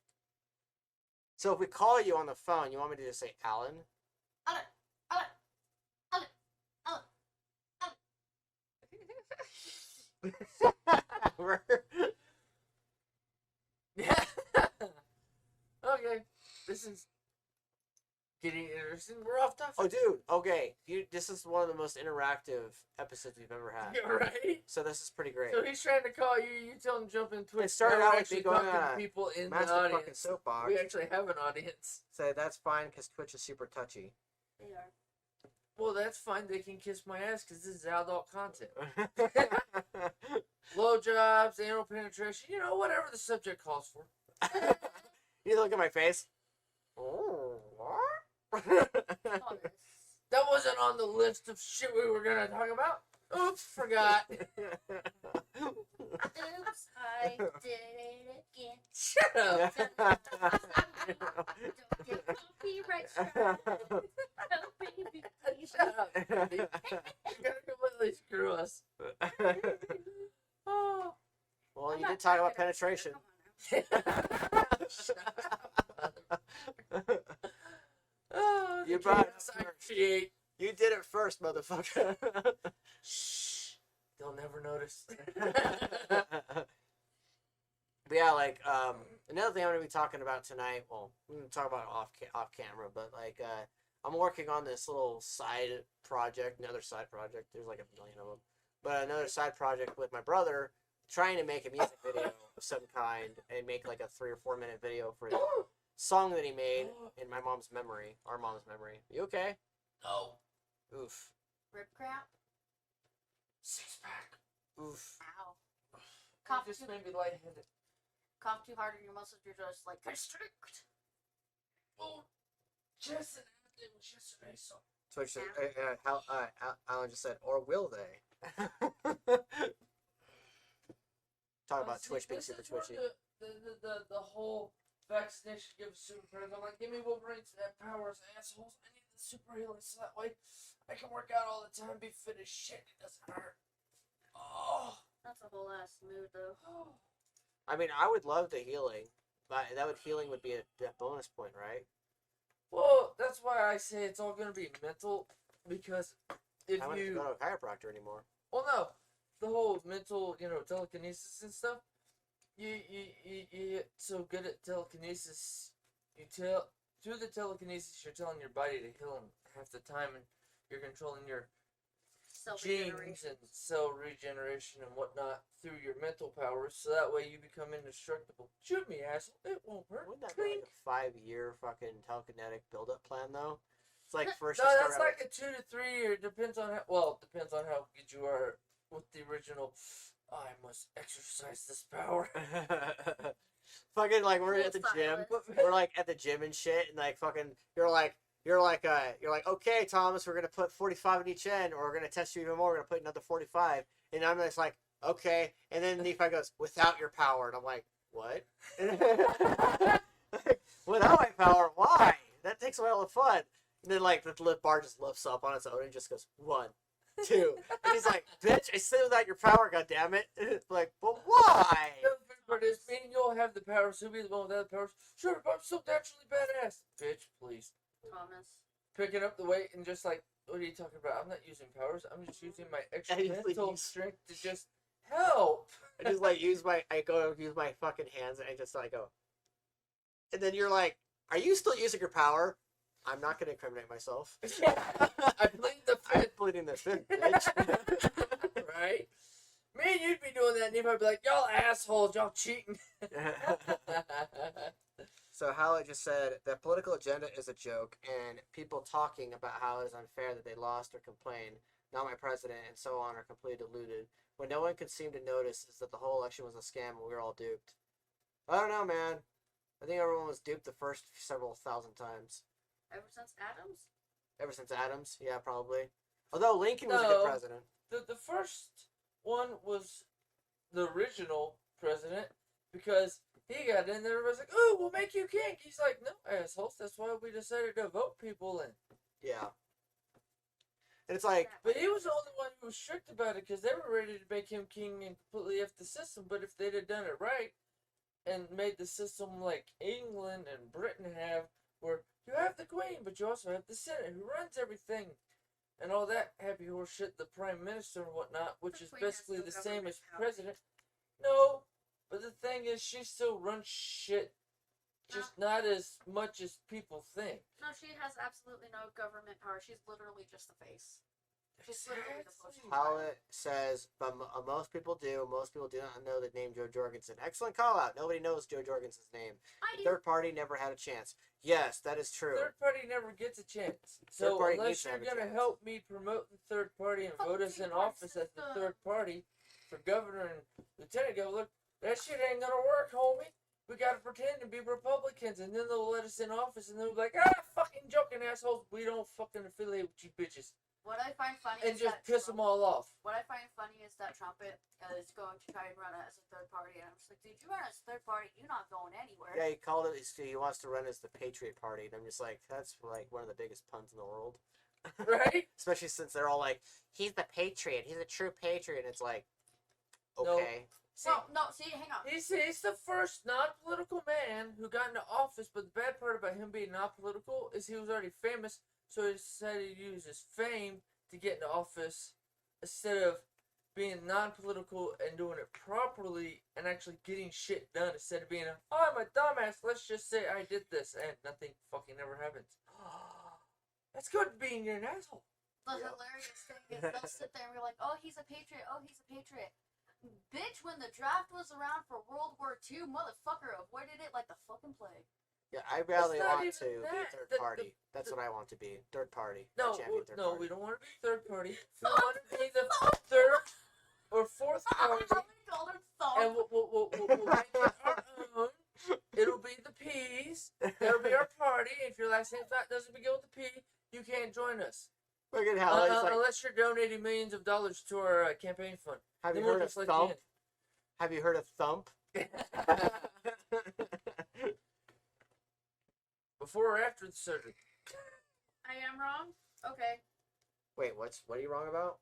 So if we call you on the phone, you want me to just say Alan?
Alan.
Okay. This is getting interesting. We're off topic.
Oh, dude. Okay. This is one of the most interactive episodes we've ever had.
You're right.
So this is pretty great.
So he's trying to call you. You tell him jump in Twitch.
It started out with
actually
me going
talking
on
to people in the
Master fucking
audience.
soapbox.
We actually have an audience.
So that's fine because Twitch is super touchy.
They are.
Well, that's fine. They can kiss my ass because this is adult content. Blowjobs, anal penetration, whatever the subject calls for.
You look at my face. Oh, what?
That wasn't on the list of shit we were going to talk about. Oops, forgot.
Oops, I did it again.
Shut up.
Don't get copyright strike. Oh, baby, please.
Shut up. You're going to completely screw us. Oh.
Well,
I'm
you
not
did talk
talking
about penetration.
Oh,
You brought
appreciate.
You did it first, motherfucker.
Shh. They'll never notice.
But yeah, like another thing I'm gonna be talking about tonight. Well, we're gonna talk about it off camera, but like I'm working on this little side project, another side project. There's like a million of them, but another side project with my brother, trying to make a music video of some kind and make like a 3 or 4 minute video for the song that he made in my mom's memory, our mom's memory. You okay?
No.
Oof.
Rip crap?
6-pack.
Oof.
Ow. Cough
just
too,
made me lightheaded.
cough too hard and your muscles are just like constrict.
Oh, Jess and Anthony was yesterday, so.
Twitch said, Alan just said, or will they? Talk about
See,
Twitch being
this
super
is where
twitchy.
The whole vaccination gives superpowers. I'm like, give me Wolverine's powers, assholes. I need the super healing so that way I can work out all the time, be fit as shit. It doesn't hurt. Oh.
That's a whole ass mood though.
I mean, I would love the healing, but healing would be a bonus point, right?
Well, that's why I say it's all gonna be mental, because if
I wouldn't
you
have to go to a chiropractor anymore.
well, no, the whole mental, telekinesis and stuff. You get so good at telekinesis. Through the telekinesis, you're telling your body to heal half the time, and you're controlling your genes and cell regeneration and whatnot through your mental powers, so that way you become indestructible. Shoot me, asshole! It won't hurt.
Wouldn't that be like a 5-year fucking telekinetic build-up plan, though? It's like first
No,
you
that's
start
like a 2 to 3 year. Depends on how good you are with the original. I must exercise this power.
Fucking like we're at the gym. We're like at the gym and shit, and like fucking you're like okay, Thomas, we're gonna put 45 in each end, or we're gonna test you even more. We're gonna put another 45, and I'm just like okay, and then Nephi goes without your power, and I'm like what? Like, without my power, why? That takes away all the fun. And then like the lift bar just lifts up on its own and just goes 1, 2, and he's like, bitch, I said without your power, goddammit. Like, but why?
The funny part is, me and you'll have the powers. Who'll be the one without the powers? Sure, but I'm so naturally badass. Bitch, please.
Thomas.
Picking up the weight and just like, what are you talking about? I'm not using powers. I'm just using my extra mental strength to just help.
I just like use my fucking hands and I just like go. And then you're like, are you still using your power? I'm not going to incriminate myself.
I plead the fifth.
I'm pleading the fifth, bitch.
Right? Me and you'd be doing that, and you'd be like, y'all assholes, y'all cheating.
So Howlett just said, the political agenda is a joke, and people talking about how it is unfair that they lost or complain, not my president, and so on, are completely deluded. What no one could seem to notice is that the whole election was a scam and we were all duped. I don't know, man. I think everyone was duped the first several thousand times.
Ever since Adams?
Ever since Adams? Yeah, probably. Although Lincoln was a good president.
The first one was the original president, because he got in there and was like, oh, we'll make you king. He's like, no, assholes, that's why we decided to vote people in.
Yeah. And it's like...
But he was the only one who was strict about it, because they were ready to make him king and completely F the system. But if they'd have done it right and made the system like England and Britain have, where you have the queen, but you also have the senate who runs everything and all that happy horse shit, the prime minister and whatnot, which is basically the same as president. No, but the thing is, she still runs shit, just not as much as people think.
No, she has absolutely no government power. She's literally just the face. She's literally the poster.
Howlett says, but most people do. Most people do not know the name Joe Jorgensen. Excellent call out. Nobody knows Joe Jorgensen's name.
I do.
Third party never had a chance. Yes, that is true.
Third party never gets a chance. So unless you're gonna help me promote the third party and vote us in office as the third party for governor and lieutenant governor, that shit ain't gonna work, homie. We gotta pretend to be Republicans, and then they'll let us in office, and they'll be like, fucking joking assholes, we don't fucking affiliate with you bitches.
What I find funny
and
is
just
that
piss them all off.
What I find funny is that Trump is going to try and run as a third party, and I'm just like, dude, you run as a third party, you're not going anywhere.
Yeah, he called it. He wants to run as the Patriot Party, and I'm just like, that's like one of the biggest puns in the world,
right?
Especially since they're all like, he's the Patriot, he's a true Patriot. And it's like, okay.
No, see, hang on.
He's the first non-political man who got into office, but the bad part about him being not political is he was already famous, so he decided to use his fame to get into office instead of being non-political and doing it properly and actually getting shit done, instead of being I'm a dumbass, let's just say I did this and nothing fucking ever happens. That's good being you're an asshole.
The hilarious thing is they'll sit there and be like, oh, he's a patriot, oh, he's a patriot. Bitch, when the draft was around for World War II, motherfucker avoided it like the fucking plague.
Yeah, I really want
even
to be third party. That's what I want to be. Third party.
No,
Third
no,
party.
we don't want to be third party. We want to be the third or fourth party.
I'm gonna call her thumb.
And
Look at how it's like.
Unless you're donating millions of dollars to our campaign fund.
Have you
Then we'll
heard of
just let you
thump?
in.
Have you heard of thump?
Before or after the surgery?
I am wrong? Okay.
Wait, what are you wrong about?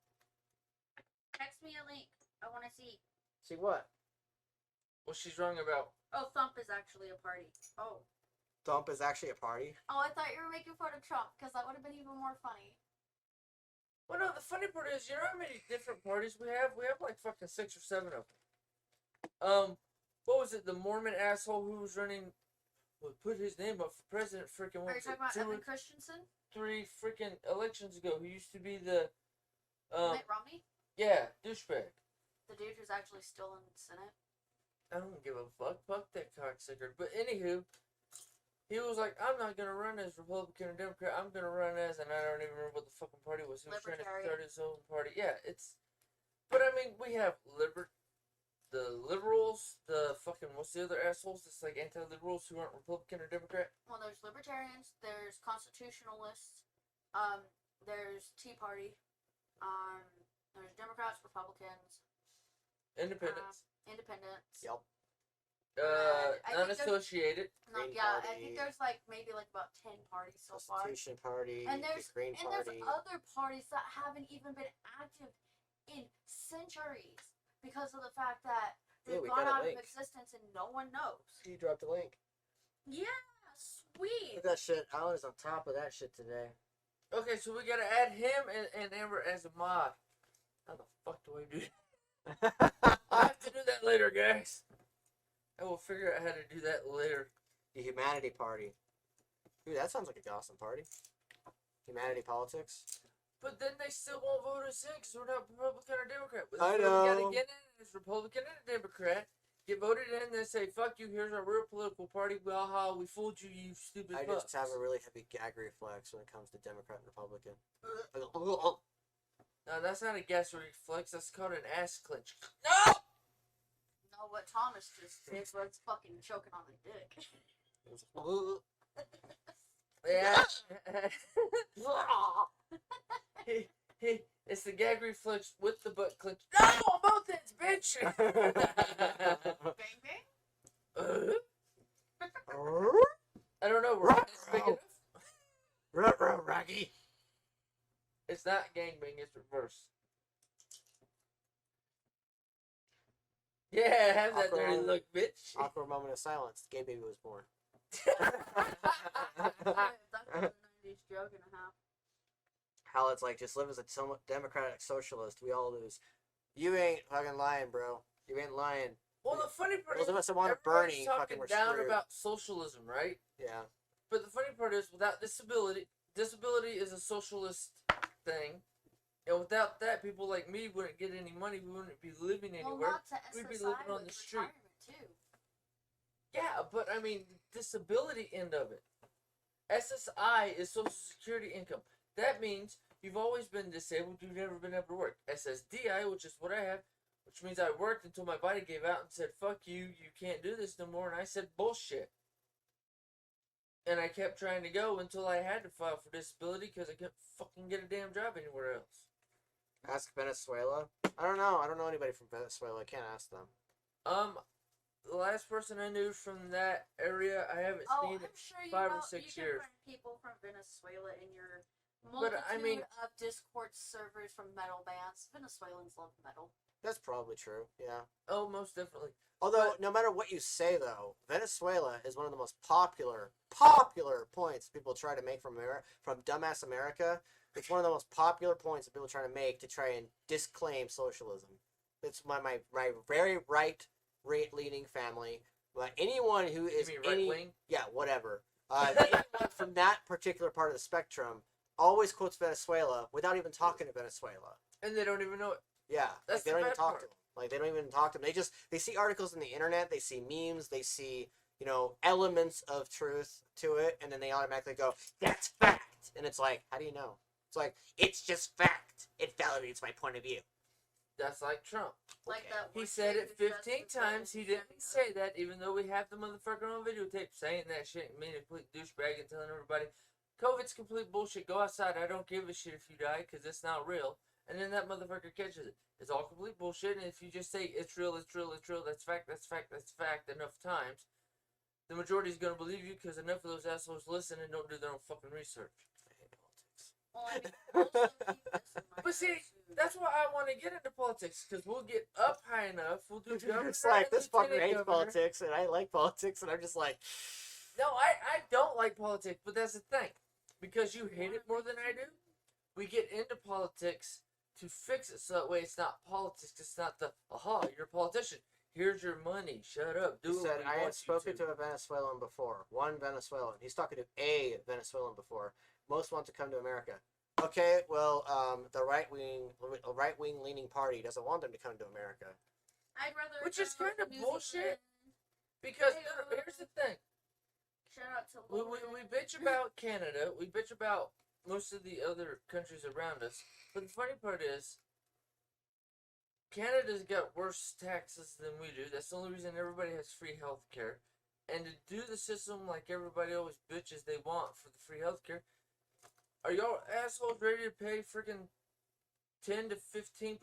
Text me a link. I want to see.
See what?
What she's wrong about?
Oh, Thump is actually a party. Oh.
Thump is actually a party?
Oh, I thought you were making fun of Trump, because that would have been even more funny.
Well, no, the funny part is, you know how many different parties we have? We have like fucking 6 or 7 of them. What was it? The Mormon asshole who was running, put his name up for president freaking,
Are you talking about Evan Christensen?
3 freaking elections ago, who used to be the,
Mitt Romney?
yeah, douchebag.
The dude who's actually still in the Senate?
I don't give a fuck. Fuck that cocksucker. But anywho, he was like, I'm not going to run as Republican or Democrat. I'm going to run as, and I don't even remember what the fucking party was. He was trying to start his own party. Yeah, it's, but I mean, we have the liberals, the fucking, what's the other assholes? It's like anti-liberals who aren't Republican or Democrat.
Well, there's libertarians, there's constitutionalists, there's Tea Party, there's Democrats, Republicans,
Independents.
Independents.
Yep.
Non-associated.
Yeah, I think there's like maybe like about 10 parties so far.
Constitution Party,
And there's
the Green Party.
there's other parties that haven't even been active in centuries because of the fact that they've
we
gone
got a
out of
link.
existence and no one knows.
You dropped a link.
Yeah, sweet.
Look at that shit. Alan is on top of that shit today.
Okay, so we gotta add him and Amber as a mod. How the fuck do I do that? I have to do that later, guys. I will figure out how to do that later.
The Humanity Party. Dude, that sounds like a awesome party. Humanity politics.
But then they still won't vote us in because we're not Republican or Democrat. But
I
We gotta
know.
get in as Republican and a Democrat. Get voted in, then say, fuck you, here's our real political party. Well, ha, we fooled you, you stupid
I
fucks.
just have a really heavy gag reflex when it comes to Democrat and Republican.
No, that's not a gas reflex. That's called an ass clench. No!
No, what Thomas just did was fucking choking on the dick.
Yeah. It's the gag reflex with the butt clench. No, on both ends, bitch!
Bang bang.
I don't know. Right? It's big enough.
Rocky.
It's not gangbang, it's reverse. Yeah, have that dirty look, bitch.
Awkward moment of silence. The gay baby was born.
That's a 90s joke and a half.
How it's like, just live as a democratic socialist. We all lose. You ain't fucking lying, bro. You ain't lying.
Well, the funny part
Those
is,
of us that want
everybody's
Bernie
talking
fucking were
down
screwed.
about socialism, right?
Yeah.
But the funny part is, without disability is a socialist thing. And without that, people like me wouldn't get any money. We wouldn't be living
Well,
anywhere.
not to
We'd be
SSI
living on
with
the street.
retirement, too.
Yeah, but I mean, the disability end of it. SSI is Social Security income. That means you've always been disabled. You've never been able to work. SSDI, which is what I have, which means I worked until my body gave out and said, fuck you, you can't do this no more. And I said, bullshit. And I kept trying to go until I had to file for disability because I couldn't fucking get a damn job anywhere else.
Ask Venezuela. I don't know. I don't know anybody from Venezuela. I can't ask them.
The last person I knew from that area, I haven't seen
I'm
in
sure you
5
know,
or 6
you can
years.
find people from Venezuela in your
But,
multitude
I mean-
of Discord servers from metal bands. Venezuelans love metal.
That's probably true. Yeah.
Oh, most definitely.
Although,
But-
no matter what you say, though, Venezuela is one of the most popular points people try to make from dumbass America. It's one of the most popular points that people try to make to try and disclaim socialism. It's my very right-leaning family. But anyone who is
You mean right wing?
yeah, whatever. Anyone from that particular part of the spectrum always quotes Venezuela without even talking to Venezuela.
And they don't even know it.
Yeah,
That's
like they
the
don't even
bad
talk
part.
to them. Like they don't even talk to them. They see articles on the internet, they see memes, they see, elements of truth to it, and then they automatically go, "That's fact." And it's like, how do you know? It's like, it's just fact. It validates my point of view.
That's like Trump.
Like
Okay.
that.
He
one
said
chick
it
who dressed
15
as
times. He
Venezuela.
didn't say that, even though we have the motherfucker on videotape saying that shit and being a complete douchebag and telling everybody, COVID's complete bullshit. Go outside. I don't give a shit if you die because it's not real. And then that motherfucker catches it. It's all complete bullshit. And if you just say it's real, it's real, it's real, that's fact, that's fact, that's fact enough times, the majority is gonna believe you because enough of those assholes listen and don't do their own fucking research.
I hate politics.
Well, I mean, also keep this in mind.
But see, that's why I want to get into politics because we'll get up high enough. We'll do governor.
It's like,
and
this fucker
lieutenant
hates
governor.
politics, and I like politics, and I'm just like...
No, I don't like politics, but that's the thing. Because you hate it more than I do, we get into politics to fix it so that way it's not politics. It's not the, aha, you're a politician. Here's your money. Shut up. Do
He
it
said,
when we
I had
want you
spoken to a Venezuelan before. One Venezuelan. He's talking to a Venezuelan before. Most want to come to America. Okay, well, the right-wing leaning party doesn't want them to come to America.
I'd rather.
Which is
go
kind of
New
bullshit.
Zealand.
Because
Hey,
here's the thing.
Shout out to
We
Lauren.
bitch about Canada. We bitch about most of the other countries around us. But the funny part is, Canada's got worse taxes than we do. That's the only reason everybody has free health care. And to do the system like everybody always bitches they want for the free health care, are y'all assholes ready to pay freaking 10 to 15%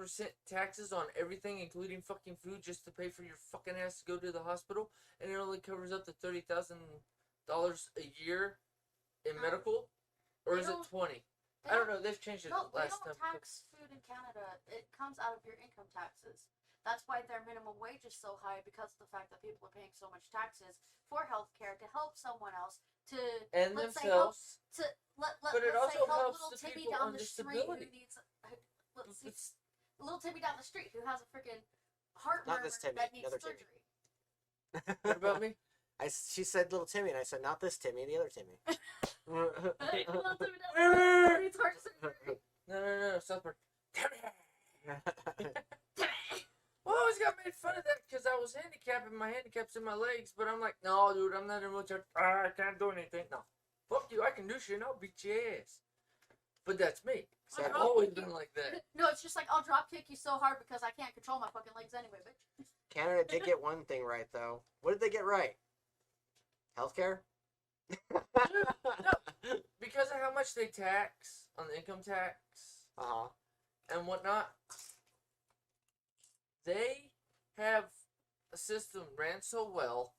taxes on everything, including fucking food, just to pay for your fucking ass to go to the hospital? And it only covers up to $30,000 a year in medical? Or is it 20? I don't know. They've changed it
No, they
last
don't
time.
tax food in Canada. It comes out of your income taxes. That's why their minimum wage is so high, because of the fact that people are paying so much taxes for healthcare to help someone else to
And
let's say help
themselves.
to let
But it
let's say
also
help
helps
little
the
Timmy
people
down
on
the street who
disability.
needs let's see, little Timmy down the street who has a freaking heart
Not
murmur
this Timmy,
that needs
another Timmy.
surgery.
What about me?
She said little Timmy, and I said, not this Timmy, the other Timmy.
Little Timmy down the street needs heart surgery.
No, South Park. Well, I always got made fun of that because I was handicapped and my handicap's in my legs, but I'm like, no, dude, I'm not in a wheelchair. I can't do anything. No. Fuck you, I can do shit and I'll beat your ass. But that's me.
So
I've always been like that.
No, it's just like I'll drop kick you so hard because I can't control my fucking legs anyway, bitch.
Canada did get one thing right, though. What did they get right? Healthcare?
No, because of how much they tax on the income tax
Uh-huh.
and whatnot, they have a system ran so well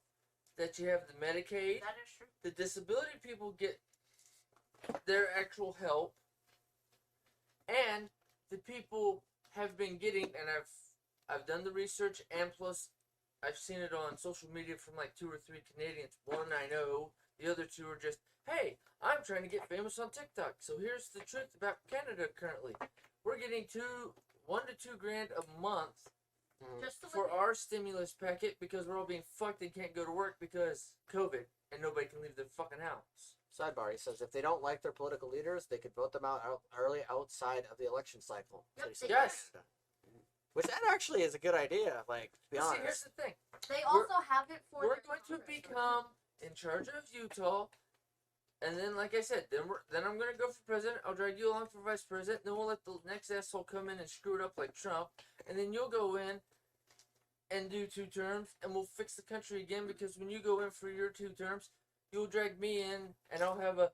that you have the Medicaid,
That is true.
the disability people get their actual help, and the people have been getting, and I've done the research, and plus I've seen it on social media from like 2 or 3 Canadians. One I know, the other 2 are just, hey, I'm trying to get famous on TikTok. So here's the truth about Canada currently. We're getting $1 to $2 grand a month
Just to
for
live
our stimulus packet because we're all being fucked and can't go to work because COVID and nobody can leave their fucking house.
Sidebar, he says if they don't like their political leaders, they could vote them out early outside of the election cycle.
Yep,
So he said
yes.
Canada. Which that actually is a good idea, like, to be
But see,
honest.
here's the thing.
They also have it for.
We're
their
going to
Congress,
become in charge of Utah, and then, like I said, then I'm gonna go for president. I'll drag you along for vice president. Then we'll let the next asshole come in and screw it up like Trump, and then you'll go in and do 2 terms, and we'll fix the country again. Because when you go in for your 2 terms, you'll drag me in, and I'll have a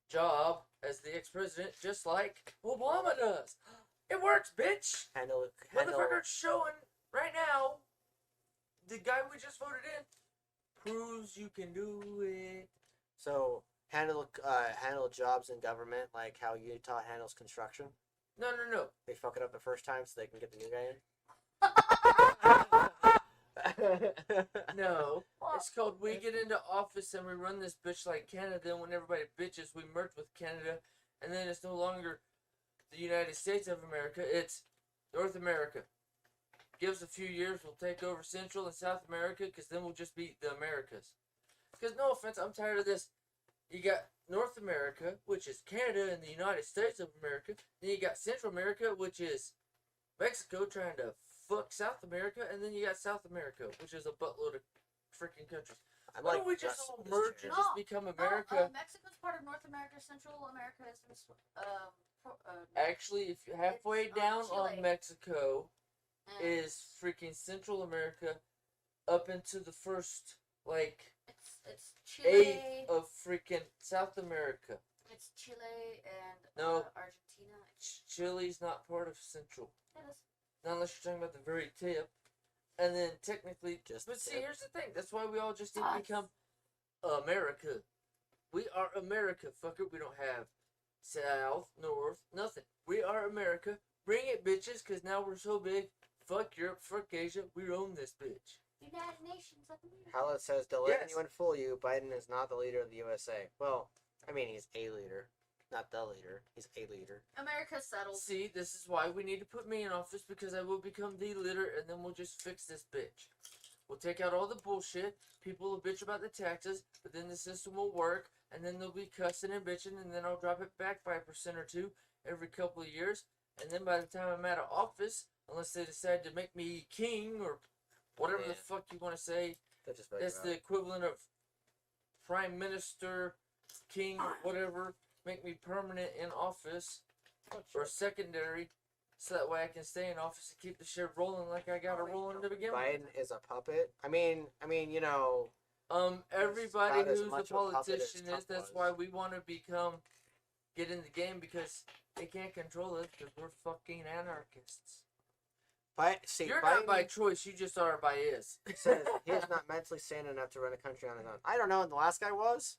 job as the ex-president, just like Obama does. It works, bitch.
Handle.
Motherfucker's showing right now. The guy we just voted in proves you can do it.
So handle jobs in government like how Utah handles construction.
No.
They fuck it up the first time so they can get the new guy in.
No. It's called we get into office and we run this bitch like Canada, and when everybody bitches, we merge with Canada, and then it's no longer the United States of America, it's North America. Give us a few years, we'll take over Central and South America, because then we'll just be the Americas. Because no offense, I'm tired of this. You got North America, which is Canada and the United States of America. Then you got Central America, which is Mexico trying to fuck South America. And then you got South America, which is a buttload of freaking countries. Why don't we just all merge and just become America?
Mexico's part of North America. Central America is
Actually, if you're halfway
It's,
down
Chile.
on Mexico,
and
is freaking Central America up into the first like
It's
eighth
Chile.
of freaking South America.
It's Chile and
No.
Argentina.
Chile's not part of Central.
It is.
Not unless you're talking about the very tip. And then technically,
Just
but see,
tip.
here's the thing. That's why we all just need
Us.
to become America. We are America, fucker. We don't have South, North, nothing. We are America. Bring it, bitches, because now we're so big. Fuck Europe, fuck Asia. We own this bitch.
United Nations of America.
Howlett says, don't let
Yes.
anyone fool you. Biden is not the leader of the USA. Well, I mean, he's a leader. Not the leader. He's a leader.
America's settled.
See, this is why we need to put me in office, because I will become the leader, and then we'll just fix this bitch. We'll take out all the bullshit. People will bitch about the taxes, but then the system will work, and then they'll be cussing and bitching, and then I'll drop it back by 1% or 2 every couple of years, and then by the time I'm out of office, unless they decide to make me king or whatever the fuck you want to say, that's the equivalent of prime minister, king, whatever, make me permanent in office or secondary, so that way I can stay in office and keep the shit rolling like I got it rolling to begin with.
Biden is a puppet. I mean, you know.
Everybody
not as
who's a
much of a puppet as
politician
Trump
is. That's
was.
why we want to get in the game, because they can't control us because we're fucking anarchists.
See,
You're
Biden
not by choice. You just are by is.
says he's not mentally sane enough to run a country on his own. I don't know. And the last guy was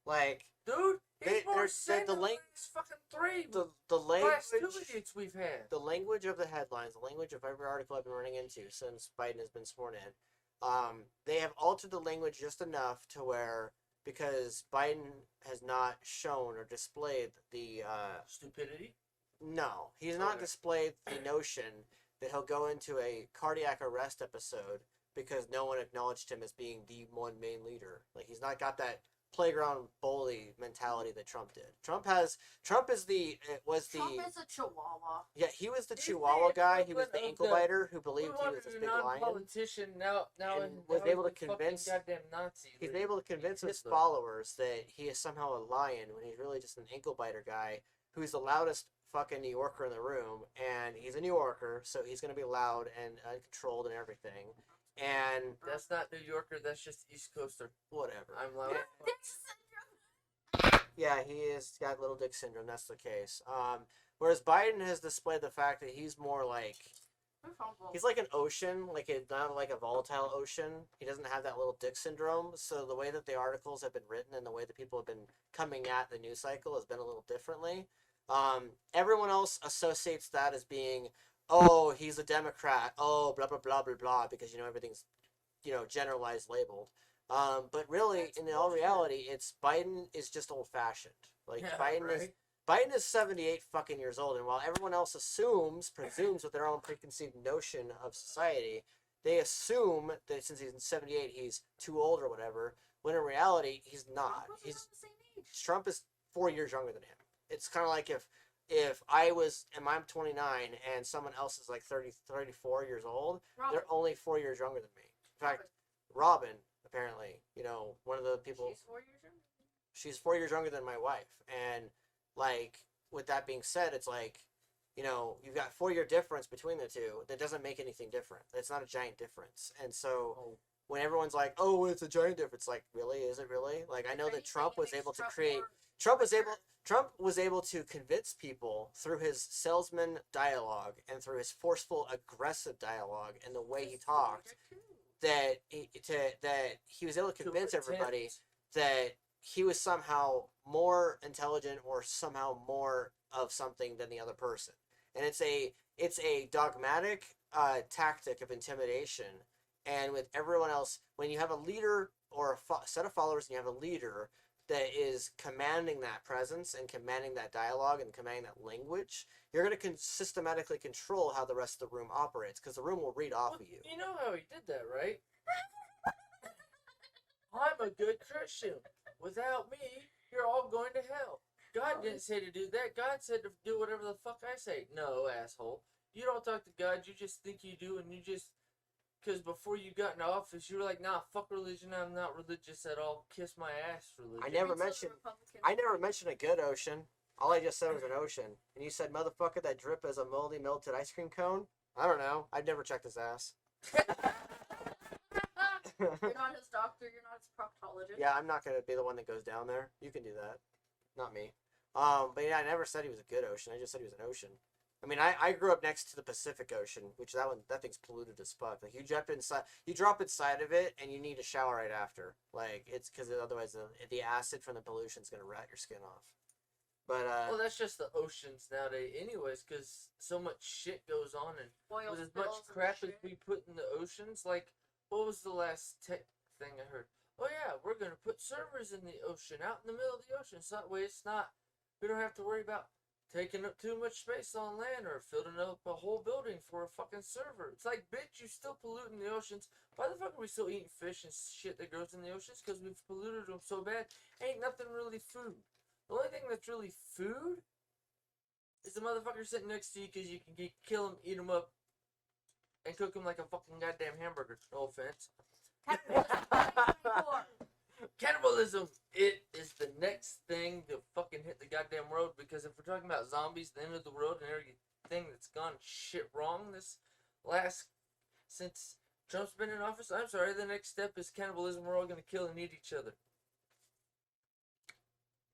like,
dude, he's more
there's
sane
the
than
link-
these fucking three.
the
last 2
language.
idiots we've had.
The language of the headlines, the language of every article I've been running into since Biden has been sworn in, they have altered the language just enough to where, because Biden has not shown or displayed the
Stupidity.
no, he's not
Okay.
displayed the notion that he'll go into a cardiac arrest episode because no one acknowledged him as being the one main leader. Like, he's not got that playground bully mentality that Trump did. Trump is
Trump is a chihuahua.
Yeah, he was the
He's
Chihuahua
the
guy. He was the
equivalent
ankle
of the-
biter who believed he was this big lion.
Non-politician now
And was
now
able
he's
to
a
convince-
fucking goddamn Nazi.
He's
like,
able to convince his
Hitler.
followers that he is somehow a lion when he's really just an ankle biter guy who's the loudest fucking New Yorker in the room. And he's a New Yorker, so he's going to be loud and uncontrolled and everything. And
That's not New Yorker. That's just East Coaster.
whatever.
I'm loud.
Yeah, he is got little dick syndrome. That's the case. Whereas Biden has displayed the fact that he's more like he's like an ocean, not like a volatile ocean. He doesn't have that little dick syndrome. So the way that the articles have been written and the way that people have been coming at the news cycle has been a little differently. Everyone else associates that as being, oh, he's a Democrat. Oh, blah blah blah blah blah, because everything's generalized labeled. But really, in all reality, it's Biden is just old fashioned. Like,
Yeah,
Biden is 78 fucking years old, and while everyone else presumes with their own preconceived notion of society, they assume that since he's 78, he's too old or whatever. When in reality, he's not. Trump is 4 years younger than him. It's kind of like if I'm 29 and someone else is like 30, 34 years old, they're only 4 years younger than me. In fact, Robin, apparently, one of the people.
She's 4 years younger.
She's 4 years younger than my wife, and like, with that being said, it's like, you've got 4 year difference between the two. That doesn't make anything different. It's not a giant difference, and so when everyone's like, "Oh, it's a giant difference," like, really, is it really? Like, I know that Trump was able to create. Trump was able to convince people through his salesman dialogue and through his forceful, aggressive dialogue and the way he talked that he was able to convince everybody that he was somehow more intelligent or somehow more of something than the other person. And it's a dogmatic tactic of intimidation. And with everyone else, when you have a leader or a set of followers and you have a leader that is commanding that presence and commanding that dialogue and commanding that language, you're going to systematically control how the rest of the room operates, because the room will read off of you.
You know how he did that, right? I'm a good Christian. Without me, you're all going to hell. God didn't say to do that. God said to do whatever the fuck I say. No, asshole. You don't talk to God. You just think you do, and you just... Because before you got in office, you were like, nah, fuck religion. I'm not religious at all. Kiss my ass, religion.
I never mentioned a good ocean. All I just said was an ocean. And you said, motherfucker, that drip is a moldy, melted ice cream cone? I don't know. I'd never checked his ass.
You're not his doctor. You're not his proctologist.
Yeah, I'm not gonna be the one that goes down there. You can do that, not me. But yeah, I never said he was a good ocean. I just said he was an ocean. I mean, I grew up next to the Pacific Ocean, which that thing's polluted as fuck. Like you drop inside of it, and you need a shower right after. Like it's because otherwise the acid from the pollution's gonna rat your skin off. But
well, that's just the oceans nowadays, anyways, because so much shit goes on, and
Oil
with as much
spills and
crap as
shit.
we put in the oceans, like what was the last tech thing I heard? Oh yeah, we're gonna put servers in the ocean, out in the middle of the ocean, so that way it's not. We don't have to worry about taking up too much space on land or filling up a whole building for a fucking server. It's like, bitch, you still polluting the oceans. Why the fuck are we still eating fish and shit that grows in the oceans? Because we've polluted them so bad. Ain't nothing really food. The only thing that's really food is the motherfucker sitting next to you because you can kill him, eat him up, and cook him like a fucking goddamn hamburger. No offense. Cannibalism, it is the next thing to fucking hit the goddamn road, because if we're talking about zombies, the end of the road, and everything that's gone shit wrong since Trump's been in office, I'm sorry, the next step is cannibalism. We're all gonna kill and eat each other.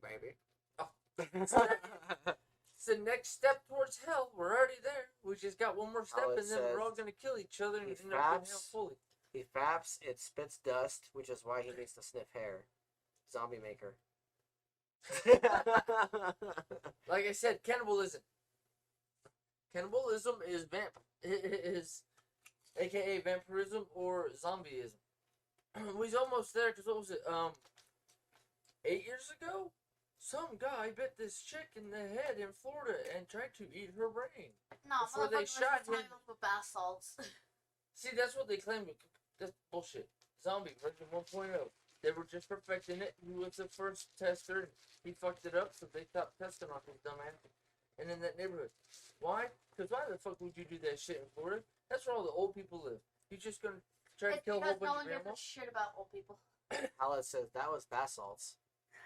maybe.
Oh. It's the next step towards hell. We're already there. We just got one more step, and then we're all gonna kill each other and end up in hell fully.
He faps, it spits dust, which is why he needs to sniff hair. Zombie maker.
Like I said, cannibalism. Cannibalism is aka vampirism or zombieism. We's almost there, because what was it? 8 years ago? Some guy bit this chick in the head in Florida and tried to eat her brain.
No,
Before they shot him.
with bath salts.
See, that's what they claim. That's bullshit. Zombie version 1.0. They were just perfecting it. He was the first tester. He fucked it up, so they stopped testing on his dumb ass. And in that neighborhood. Why? Because why the fuck would you do that shit in Florida? That's where all the old people live. You just gonna try to kill a whole bunch of
gives a
grandmas?
shit about old people.
Hala says that was bath salts.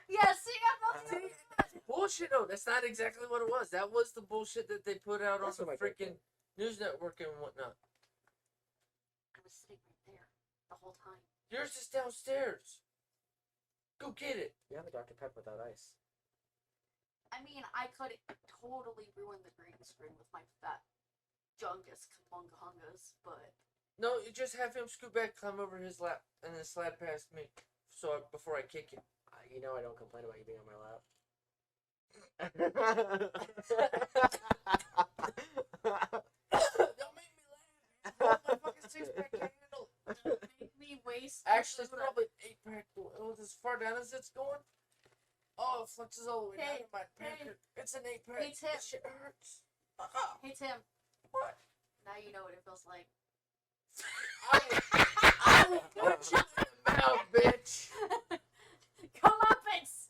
Yeah, see, I'm not
Bullshit, though. That's not exactly what it was. That was the bullshit that they put out
That's
on the
what my
freaking news network and whatnot.
I was sitting right there the whole time.
Yours is downstairs. Go get it.
You have a Dr. Pepper without ice.
I mean, I could totally ruin the green screen with my fat jungus kamunga-hungas, but...
No, you just have him scoot back, climb over his lap, and then slide past me before I kick you.
You know I don't complain about you being on my lap.
Don't make me laugh. My fucking six-pack can't handle it.
Don't make me waste...
Actually, it's probably 8-pack. Oh, as far down as it's going. Oh, it flexes all the way down to my pack. It's an 8-pack.
Hey, Tim.
That shit hurts.
Hey, Tim.
What?
Now you know what it feels like.
I will punch you in the mouth, bitch.
Comeuppance!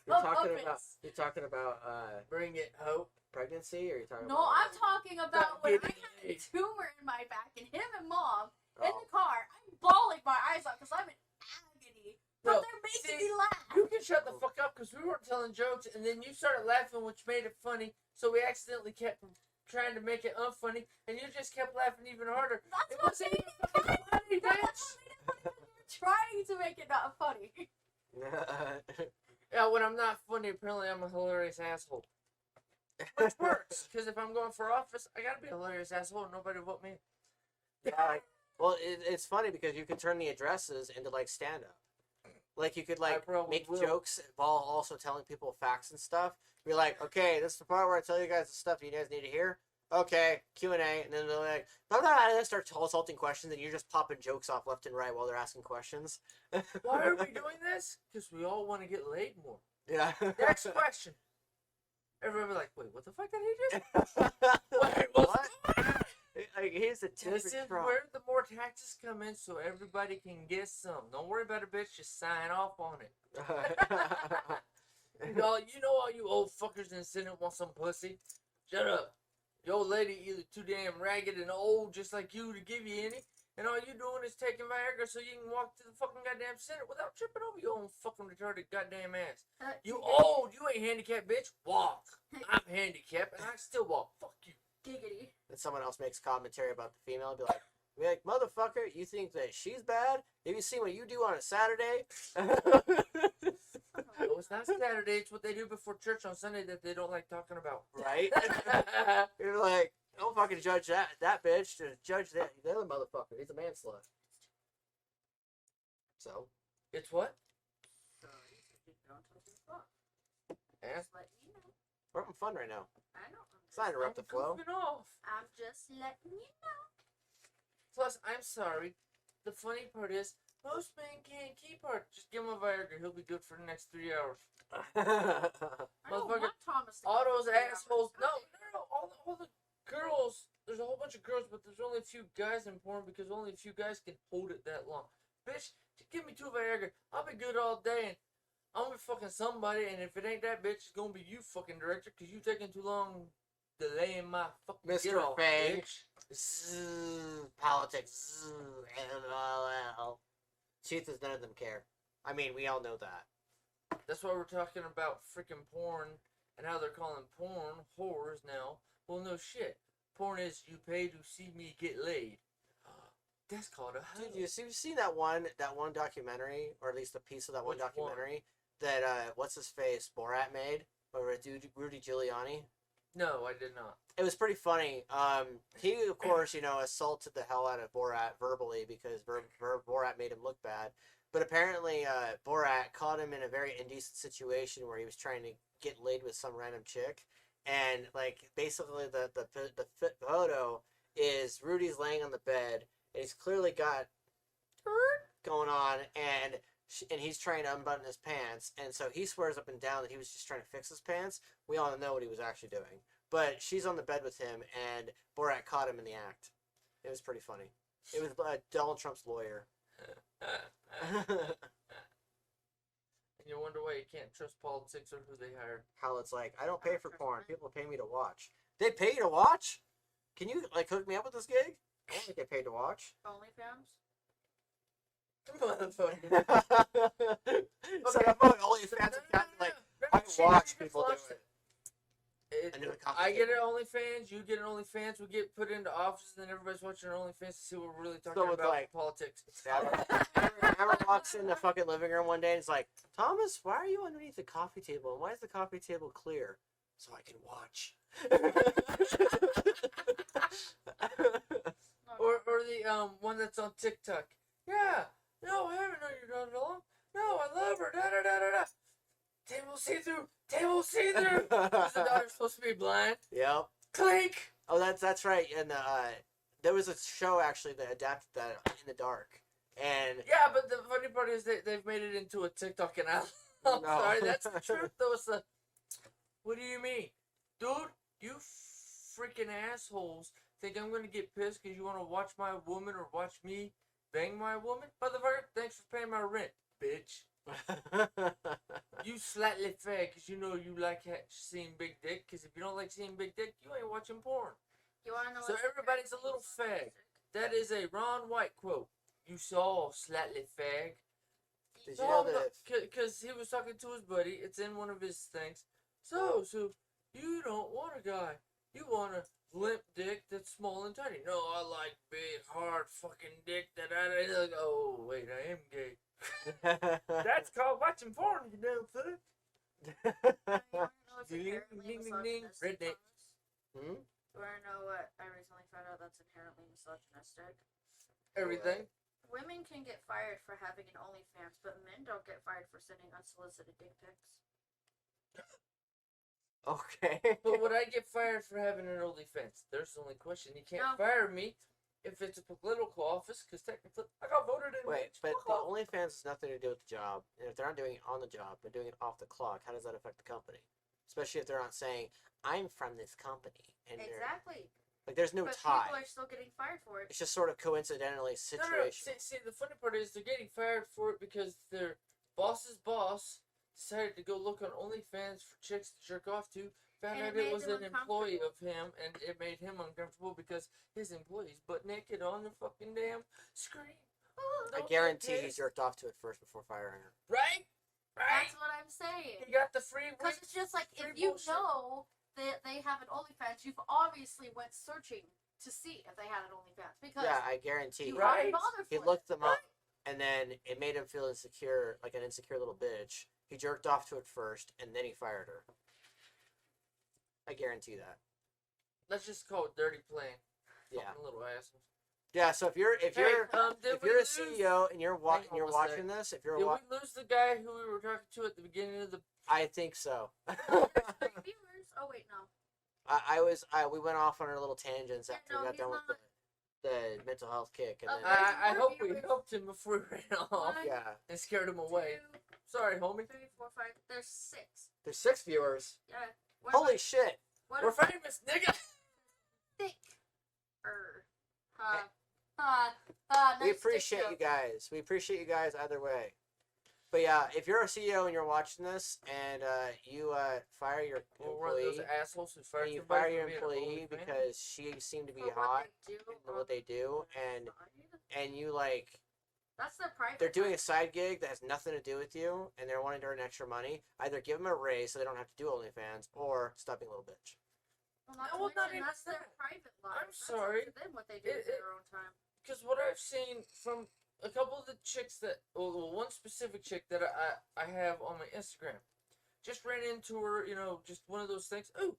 You're talking about
Bring it, Hope.
pregnancy, or you're talking
No,
about
I'm talking about when I had a tumor in my back and him and Mom in the car. I'm bawling my eyes out because I'm in agony. But they're making me laugh.
You can shut the fuck up, because we weren't telling jokes, and then you started laughing, which made it funny, so we accidentally kept trying to make it unfunny, and you just kept laughing even harder.
That's what made it funny.
funny,
That's
bitch.
what made it funny, because we were trying to make it not funny.
Yeah, when I'm not funny, apparently I'm a hilarious asshole. Which works, because if I'm going for office, I gotta be a hilarious asshole and nobody vote me.
Yeah, well, it's funny because you can turn the addresses into like stand-up. Like you could like make jokes while also telling people facts and stuff. Be like, okay, this is the part where I tell you guys the stuff you guys need to hear. Okay, Q&A, and then they're like, blah, blah, blah, and they start assaulting questions, and you're just popping jokes off left and right while they're asking questions.
Why are we doing this? Because we all want to get laid more.
Yeah.
Next question. Everybody like, wait, what the fuck did he just? Wait, what?
Like, here's the tip.
This is where the more taxes come in, so everybody can get some. Don't worry about it, bitch. Just sign off on it. you know all you old fuckers in the Senate want some pussy? Shut up. Your old lady either too damn ragged and old just like you to give you any, and all you doing is taking Viagra so you can walk to the fucking goddamn Senate without tripping over your own fucking retarded goddamn ass. You old, you ain't handicapped, bitch. Walk. I'm handicapped and I still walk. Fuck you.
Giggity.
And someone else makes commentary about the female, be like, Be like, motherfucker, you think that she's bad? Have you seen what you do on a Saturday?
Oh, it's not Saturday. It's what they do before church on Sunday that they don't like talking about.
Right? You're like, don't fucking judge that bitch. Just judge the other motherfucker. He's a man slut. So.
It's what?
Sorry, you don't touch his fuck.
Yeah.
Just letting you know.
We're having fun right now.
I know.
It's not interrupt the flow.
Goofing off.
I'm just letting you know.
Plus, I'm sorry. The funny part is, most men can't keep hard. Just give him a Viagra. He'll be good for the next 3 hours.
I don't want Thomas to
All
go
those
for 3
assholes.
hours.
No. All the girls. There's a whole bunch of girls, but there's only a few guys in porn because only a few guys can hold it that long. Bitch, just give me 2 Viagra. I'll be good all day, and I'm gonna be fucking somebody, and if it ain't that bitch, it's gonna be you, fucking director, because you taking too long delaying my fucking
Mr.
get off,
Fag.
bitch.
Politics. LOL. Truth is, none of them care. I mean, we all know that.
That's why we're talking about freaking porn and how they're calling porn whores now. Well, no shit. Porn is you pay to see me get laid. That's called a hoe.
Dude, you've seen that one documentary, or at least a piece of that one
Which one?
documentary that what's his face Borat made over Rudy Giuliani.
No, I did not.
It was pretty funny. He of course assaulted the hell out of Borat verbally because Borat made him look bad. But apparently Borat caught him in a very indecent situation where he was trying to get laid with some random chick, and like basically the photo is Rudy's laying on the bed. And he's clearly got going on, and he's trying to unbutton his pants, and so he swears up and down that he was just trying to fix his pants. We all know what he was actually doing, but she's on the bed with him, and Borat caught him in the act. It was pretty funny. It was Donald Trump's lawyer.
And you wonder why you can't trust politics or who they hired.
How it's like, I don't pay for porn. People pay me to watch. They pay you to watch? Can you like hook me up with this gig? I don't get paid to watch.
OnlyFans?
Motherfucker.
So I'm on OnlyFans account, like, I watch people do it.
I get an OnlyFans, you get an OnlyFans, we get put into offices, and then everybody's watching our OnlyFans to see what we're really talking about
like,
politics.
Hammer walks in the fucking living room one day and it's like, Thomas, why are you underneath the coffee table? And why is the coffee table clear? So I can watch.
Or the one that's on TikTok. Yeah, no, I haven't known your daughter long. No, I love her. Da da da da da. Table see through. Table see through. Is the daughter supposed to be blind?
Yep.
Clink.
Oh, that's right. And there was a show actually that adapted that In the Dark. And
yeah, but the funny part is they've made it into a TikTok, and I'm sorry, that's the truth. Though it's the. What do you mean, dude? You freaking assholes think I'm gonna get pissed because you want to watch my woman or watch me bang my woman? Motherfucker, thanks for paying my rent, bitch. You slightly fag because you know you like seeing big dick. Because if you don't like seeing big dick, you ain't watching porn.
You wanna know
So everybody's a little fag. That is a Ron White quote. You saw slightly fag.
Did you know that?
Because he was talking to his buddy. It's in one of his things. So you don't want a guy. You want a limp dick that's small and tiny. No, I like big, hard fucking dick that I like. Oh, wait, I am gay. That's called watching porn, you damn fool.
Redneck.
Redneck.
You wanna know what I recently found out that's inherently misogynistic?
Everything.
Women can get fired for having an OnlyFans, but men don't get fired for sending unsolicited dick pics.
Okay.
But would I get fired for having an OnlyFans? There's the only question. You can't fire me if it's a political office, because technically I got voted in.
Wait, but the OnlyFans has nothing to do with the job. And if they're not doing it on the job, but doing it off the clock, how does that affect the company? Especially if they're not saying, I'm from this company. And
Exactly.
Like, there's no
but
tie.
people are still getting fired for it.
It's just sort of coincidentally situational.
No. See, the funny part is they're getting fired for it because their boss's boss decided to go look on OnlyFans for chicks to jerk off to, found out it was an employee of him, and it made him uncomfortable because his employee's butt naked on the fucking damn screen.
I guarantee he jerked off to it first before firing her.
Right?
That's what I'm saying.
He got the free.
Because it's just like, if you know that they have an OnlyFans, you've obviously went searching to see if they had an OnlyFans because
Yeah, I guarantee.
you
Right.
wouldn't bother
He
for
looked
it.
them up, and then it made him feel insecure, like an insecure little bitch. He jerked off to it first, and then he fired her. I guarantee that.
Let's just call it dirty playing.
Yeah.
Fucking little assholes.
Yeah. So if you're
Did
if
we
you're a
lose?
CEO and you're
Hang on
you're
a
watching
sec.
this, if you're
Did we lose the guy who we were talking to at the beginning of the?
I think so.
There's 3 viewers. Oh wait, no.
We went off on our little tangents
Yeah,
after
no,
we got
he's
done
not.
with the mental health kick, and then
There's
I
more
hope we
viewers.
helped him before he ran off
One,
yeah,
and scared him away.
2,
Sorry, homie.
3, 4, 5. There's 6.
there's 6 viewers.
Yeah. What
Holy
about-
shit!
what
We're
about
famous, nigga.
thick?
We appreciate you guys. We appreciate you guys either way. But yeah, if you're a CEO and you're watching this, and you fire your
We're one of those
employee,
assholes who fired
and you
somebody
fire
for
your
being an
employee
OnlyFans.
because she seemed to be
For
hot
what
in what they do, and you like
That's their private.
they're doing a
time.
side gig that has nothing to do with you, and they're wanting to earn extra money. Either give them a raise so they don't have to do OnlyFans, or stop being a little bitch.
Well, not
No,
to
well, not
mention,
even
that's their
that.
private life.
I'm
That's
sorry.
Up to them what they do in their own time.
Because what I've seen from a couple of the chicks that, well, one specific chick that I have on my Instagram, just ran into her, just one of those things. Ooh,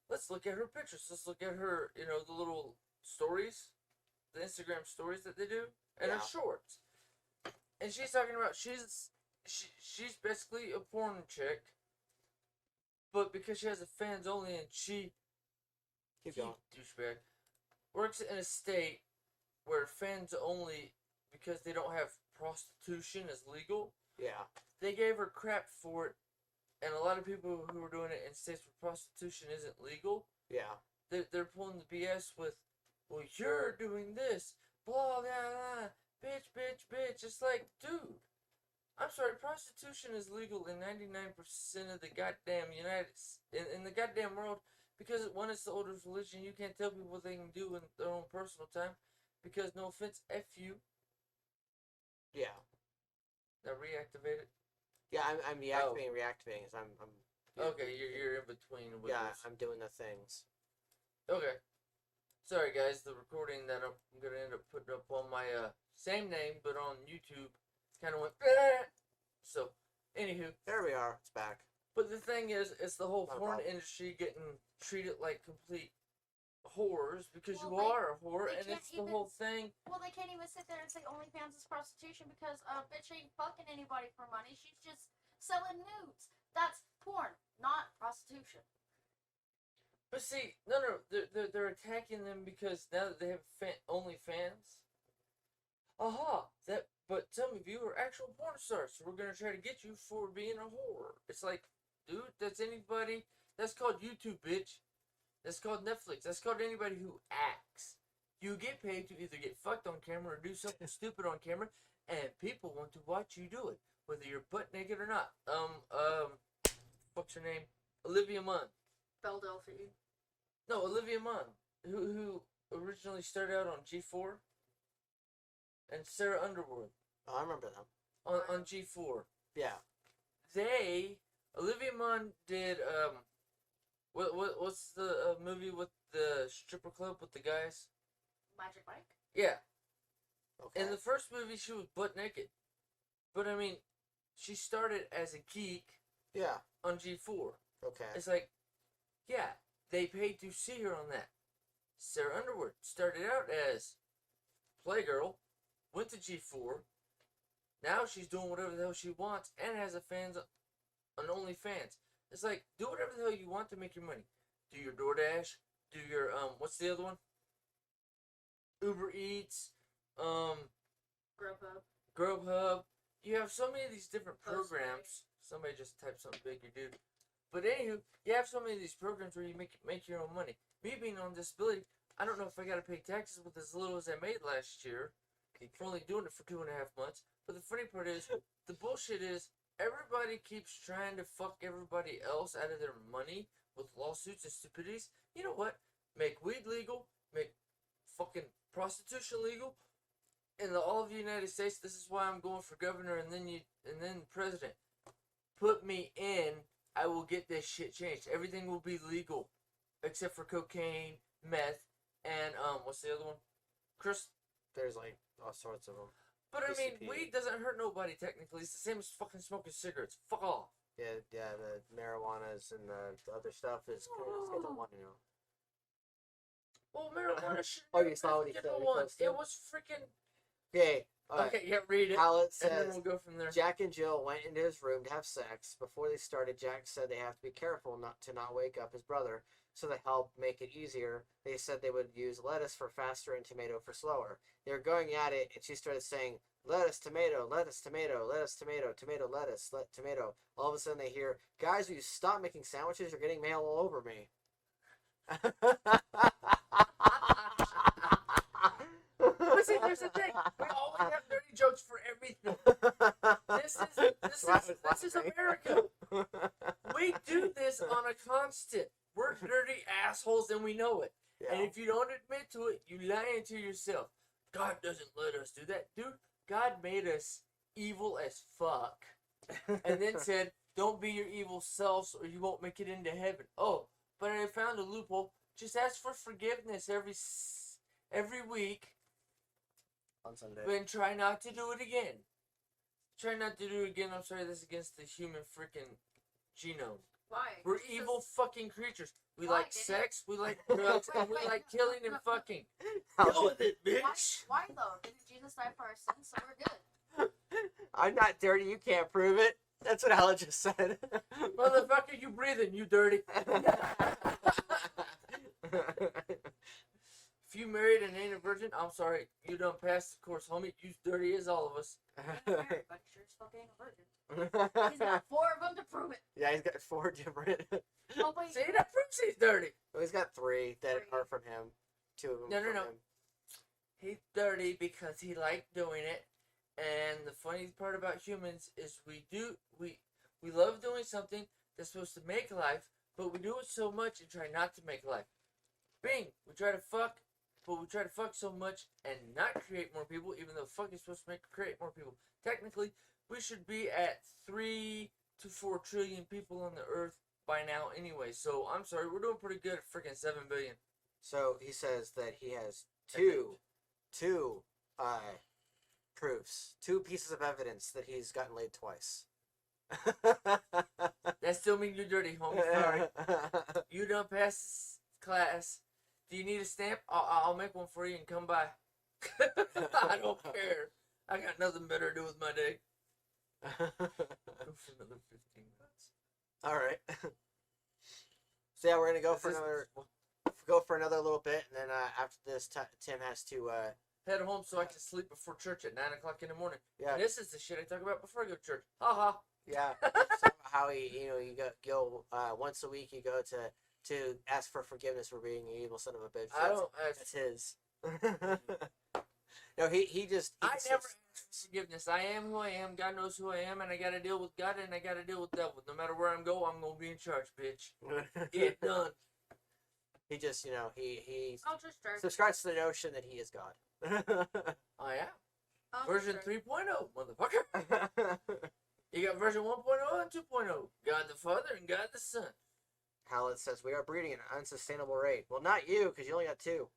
let's look at her pictures. Let's look at her, the little stories, the Instagram stories that they do, and her
Yeah.
shorts. And she's talking about she's basically a porn chick, but because she has a fans only and she
Keep going.
douchebag works in a state where fans only, because they don't have prostitution as legal,
Yeah.
they gave her crap for it. And a lot of people who are doing it in states where prostitution isn't legal,
Yeah.
they're pulling the BS with, well, you're doing this, blah, blah, blah, bitch. It's like, dude, I'm sorry, prostitution is legal in 99% of the goddamn in the goddamn world, because one, it's the oldest religion. You can't tell people what they can do in their own personal time, because no offense, F you.
Yeah.
Now reactivate it.
Yeah, I'm reactivating. So I'm
Okay, you're in between with
yeah,
this.
I'm doing the things.
Okay. Sorry guys, the recording that I'm gonna end up putting up on my same name but on YouTube kind of went so anywho,
There we are. It's back.
but the thing is, it's the whole
Not a
porn
problem.
industry getting treated like complete whores because
Well,
you
they-
are a whore,
they
and
can't
it's the
even-
whole thing.
Well, they can't even sit there and say OnlyFans is prostitution because bitch ain't fucking anybody for money. She's just selling nudes. That's porn, not prostitution.
But see, no, they're attacking them because now that they have OnlyFans. Aha, but some of you are actual porn stars, so we're gonna try to get you for being a whore. It's like, dude, that's anybody. That's called YouTube, bitch. That's called Netflix. That's called anybody who acts. You get paid to either get fucked on camera or do something stupid on camera, and people want to watch you do it, whether you're butt naked or not. What's her name? Olivia Munn.
Philadelphia.
No, Olivia Munn, who originally started out on G4, and Sarah Underwood
Oh, I remember them.
on G4.
Yeah.
Olivia Munn did what's the movie with the stripper club with the guys?
Magic Mike.
Yeah.
Okay.
In the first movie, she was butt naked, but I mean, she started as a geek
yeah.
on G4.
Okay.
It's like, yeah, they paid to see her on that. Sarah Underwood started out as Playgirl, went to G4. Now she's doing whatever the hell she wants and has a fans on OnlyFans. It's like, do whatever the hell you want to make your money. Do your DoorDash. Do your what's the other one? Uber Eats. Grubhub. You have so many of these different programs. Somebody just typed something big, you dude. But anywho, you have so many of these programs where you make your own money. Me being on disability, I don't know if I gotta pay taxes with as little as I made last year for only doing it for 2.5 months. But the funny part is, the bullshit is, everybody keeps trying to fuck everybody else out of their money with lawsuits and stupidities. You know what? Make weed legal, make fucking prostitution legal. In all of the United States, this is why I'm going for governor and then president. Put me in, I will get this shit changed. Everything will be legal. Except for cocaine, meth, and what's the other one? Chris.
There's like all sorts of them.
But I mean,
CCP.
weed doesn't hurt nobody technically. It's the same as fucking smoking cigarettes. Fuck off.
Yeah, the marijuanas and the other stuff is Schedule 1, you know.
Well, marijuana should
Oh, you saw what he
Schedule
said, he
1.
posted?
It was freaking.
Okay.
Okay, yeah, read it.
Hallett
And then
says,
we'll go from there.
Jack and Jill went into his room to have sex. Before they started, Jack said they have to be careful not to wake up his brother. So to help make it easier, they said they would use lettuce for faster and tomato for slower. They were going at it, and she started saying, lettuce, tomato, lettuce, tomato, lettuce, tomato, tomato, lettuce, tomato. All of a sudden they hear, guys, will you stop making sandwiches? You're getting mail all over me.
But see, there's the thing. We always have dirty jokes for everything. This is America. We do this on a constant. We're dirty assholes and we know it.
Yeah.
And if you don't admit to it, you lying to yourself. God doesn't let us do that. Dude, God made us evil as fuck. And then said, don't be your evil selves or you won't make it into heaven. Oh, but I found a loophole. Just ask for forgiveness every week.
On Sunday.
Then try not to do it again. Try not to do it again. I'm sorry, that's against the human freaking genome.
Why?
We're
Jesus-
evil fucking creatures. We
Why,
like
did
sex, we like drugs, and we like killing and fucking.
How-
Deal with it,
Why,
bitch.
why though? Didn't Jesus die for our sins? So we're good.
I'm not dirty, you can't prove it. That's what Hallett just said.
Motherfucker, you breathing, you dirty. If you married and ain't a virgin, I'm sorry, you done passed the course, homie. You dirty as all of us.
Married, but sure as fuck ain't a virgin. He's got 4 of them to prove it.
Yeah, he's got 4 different.
Oh wait.
See, that proves he's dirty.
Well, he's got 3 that
3.
are from him. 2 of them
No,
from
no.
him.
He's dirty because he liked doing it. And the funny part about humans is we love doing something that's supposed to make life, but we do it so much and try not to make life. Bing! We try to fuck, but we try to fuck so much and not create more people, even though fuck is supposed to create more people. Technically, we should be at 3 to 4 trillion people on the earth by now anyway. So I'm sorry, we're doing pretty good at freaking 7 billion.
So he says that he has two proofs, 2 pieces of evidence that he's gotten laid twice.
That still means you're dirty, homie. Sorry. You done passed this class. Do you need a stamp? I'll make one for you and come by. I don't care. I got nothing better to do with my day. Go for another 15 minutes.
All right. So yeah, we're gonna go for another little bit, and then after this, Tim has to
Head home so I can sleep before church at 9 o'clock in the morning.
yeah.
And this is the shit I talk about before I go to church. Ha ha.
Yeah, talk about how you go once a week. You go to ask for forgiveness for being an evil son of a bitch.
I don't ask.
That's his. No, he just.
I never ask for forgiveness. I am who I am. God knows who I am, and I gotta deal with God, and I gotta deal with devil. No matter where I'm going, I'm gonna be in charge, bitch. Get done.
He just he
I'll just start.
subscribes to the notion that he is God.
I am.
I'll
Version
just
3.0, motherfucker. You got version 1.0 and 2.0. God the Father and God the Son.
Hallett says we are breeding at an unsustainable rate. Well, not you, because you only got 2.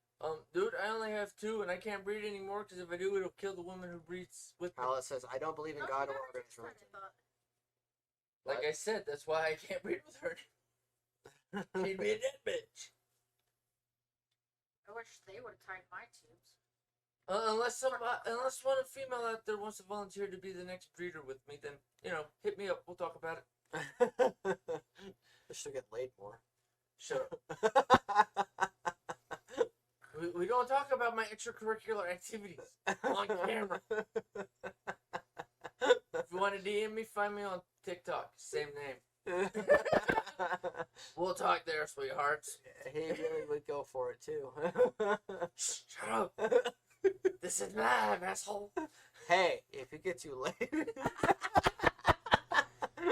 Dude, I only have 2, and I can't breed anymore because if I do, it'll kill the woman who breeds with me.
Hallett says I don't believe in
No,
God
you
or
never
organized
said
religion.
it,
Like I said, that's why I can't breed with her. She'd be a dead bitch.
I wish they would have tied my tubes.
Unless one female out there wants to volunteer to be the next breeder with me, then hit me up. We'll talk about it.
I should get laid more.
Shut up. We don't talk about my extracurricular activities on camera. If you want to DM me, find me on TikTok. Same name. We'll talk there, sweethearts.
He really would go for it too.
Shut up. This is live, asshole.
Hey, if he gets you laid.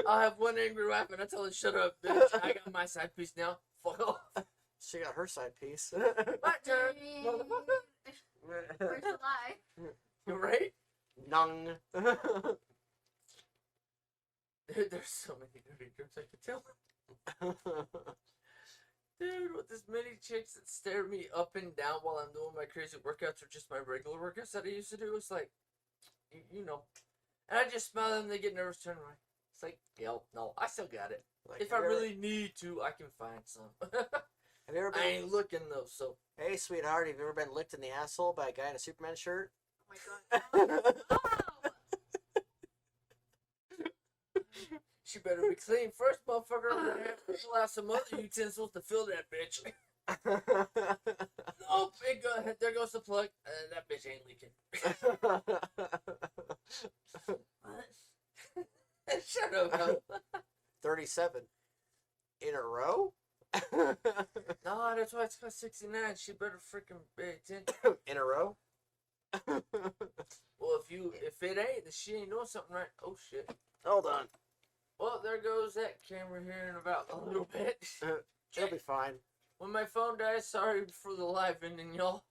I'll have one angry wife and I tell her, shut up, bitch. I got my side piece now. Fuck off.
She got her side piece.
My turn, motherfucker.
Where's the lie?
You right?
Nung.
Dude, there's so many dirty jokes I could tell. Dude, with this many chicks that stare me up and down while I'm doing my crazy workouts or just my regular workouts that I used to do, it's like, you know. And I just smile at them, they get nervous, turn around. It's like, yo, no, I still got it.
Like,
if I really need to, I can find some.
Have you ever been?
I ain't looking though, so.
Hey, sweetheart, have you ever been licked in the asshole by a guy in a Superman shirt?
Oh my god. Oh!
She better be clean first, motherfucker. I'm gonna have to pull out some other utensils to fill that bitch. Nope, there goes the plug. That bitch ain't leaking.
What?
Shut up, no.
37 in a row.
No, that's why it's got 69. She better freaking pay attention.
In a row.
Well, if it ain't, then she ain't doing something right. Oh shit.
Hold on.
Well, there goes that camera here in about a little bit.
It'll be fine.
When my phone dies, sorry for the live ending, y'all.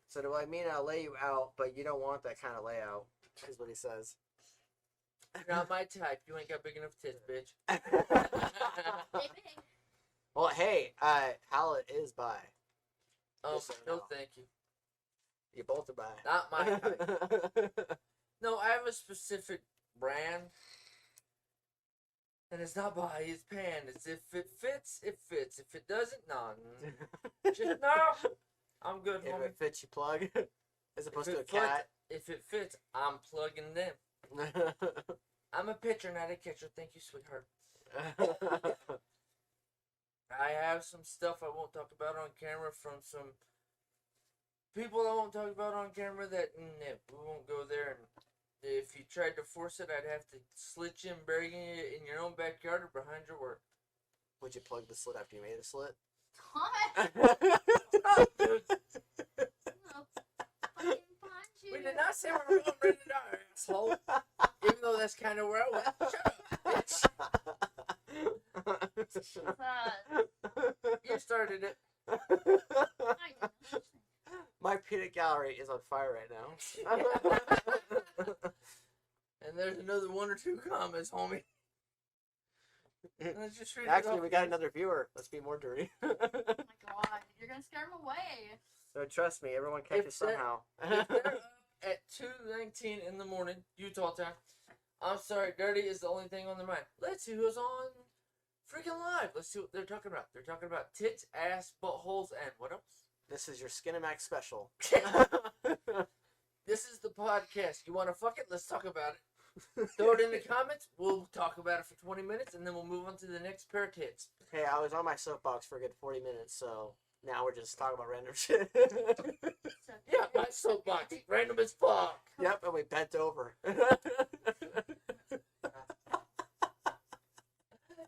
So do I mean I'll lay you out, but you don't want that kind of layout, is what he says.
You're not my type. You ain't got big enough tits, bitch.
Hey, big.
Well, hey, Hallett is bi. Just so you
No,
know.
thank you.
You both are bi.
Not my type. No, I have a specific brand. And it's not by, it's pan. It's if it fits, it fits. If it doesn't, no. Just no. I'm good,
If
homie.
it fits, you plug. As opposed
If
to a
it fits-
cat.
If it fits, I'm plugging them. I'm a pitcher, not a catcher. Thank you, sweetheart. I have some stuff I won't talk about on camera from some people I won't talk about on camera that we won't go there. And if you tried to force it, I'd have to slit you and bury you in your own backyard or behind your work.
Would you plug the slit after you made a slit?
Thomas!
Dude,
No. Fucking punch you.
we did not say we were going to die, asshole. Even though that's kind of where I went. Shut up, bitch. You started it.
I did not.
My peanut gallery is on fire right now.
And there's another one or two comments, homie. Let's just read it
Actually,
off.
we got another viewer. Let's be more dirty.
Oh my god. You're gonna scare him away.
So trust me, everyone catches
If they're-
somehow.
If they're up at 2:19 in the morning, Utah time, I'm sorry, dirty is the only thing on their mind. Let's see who's on freaking live. Let's see what they're talking about. They're talking about tits, ass, buttholes, and what else?
This is your Skinamax special.
This is the podcast. You want to fuck it? Let's talk about it. Throw it in the comments. We'll talk about it for 20 minutes, and then we'll move on to the next pair of tits.
Hey, I was on my soapbox for a good 40 minutes, so now we're just talking about random shit.
So,
Yeah, my soapbox. Random as fuck.
Yep, and we bent over.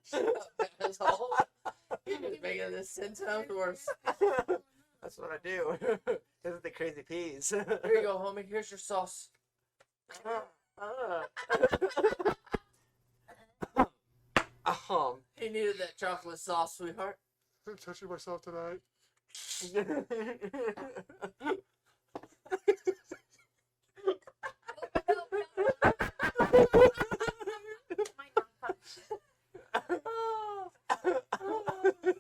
Shut up, asshole. You're just making this 10 times worse.
That's what I do. This is the crazy peas.
Here you go, homie. Here's your sauce. He needed that chocolate sauce, sweetheart.
I'm touching myself tonight.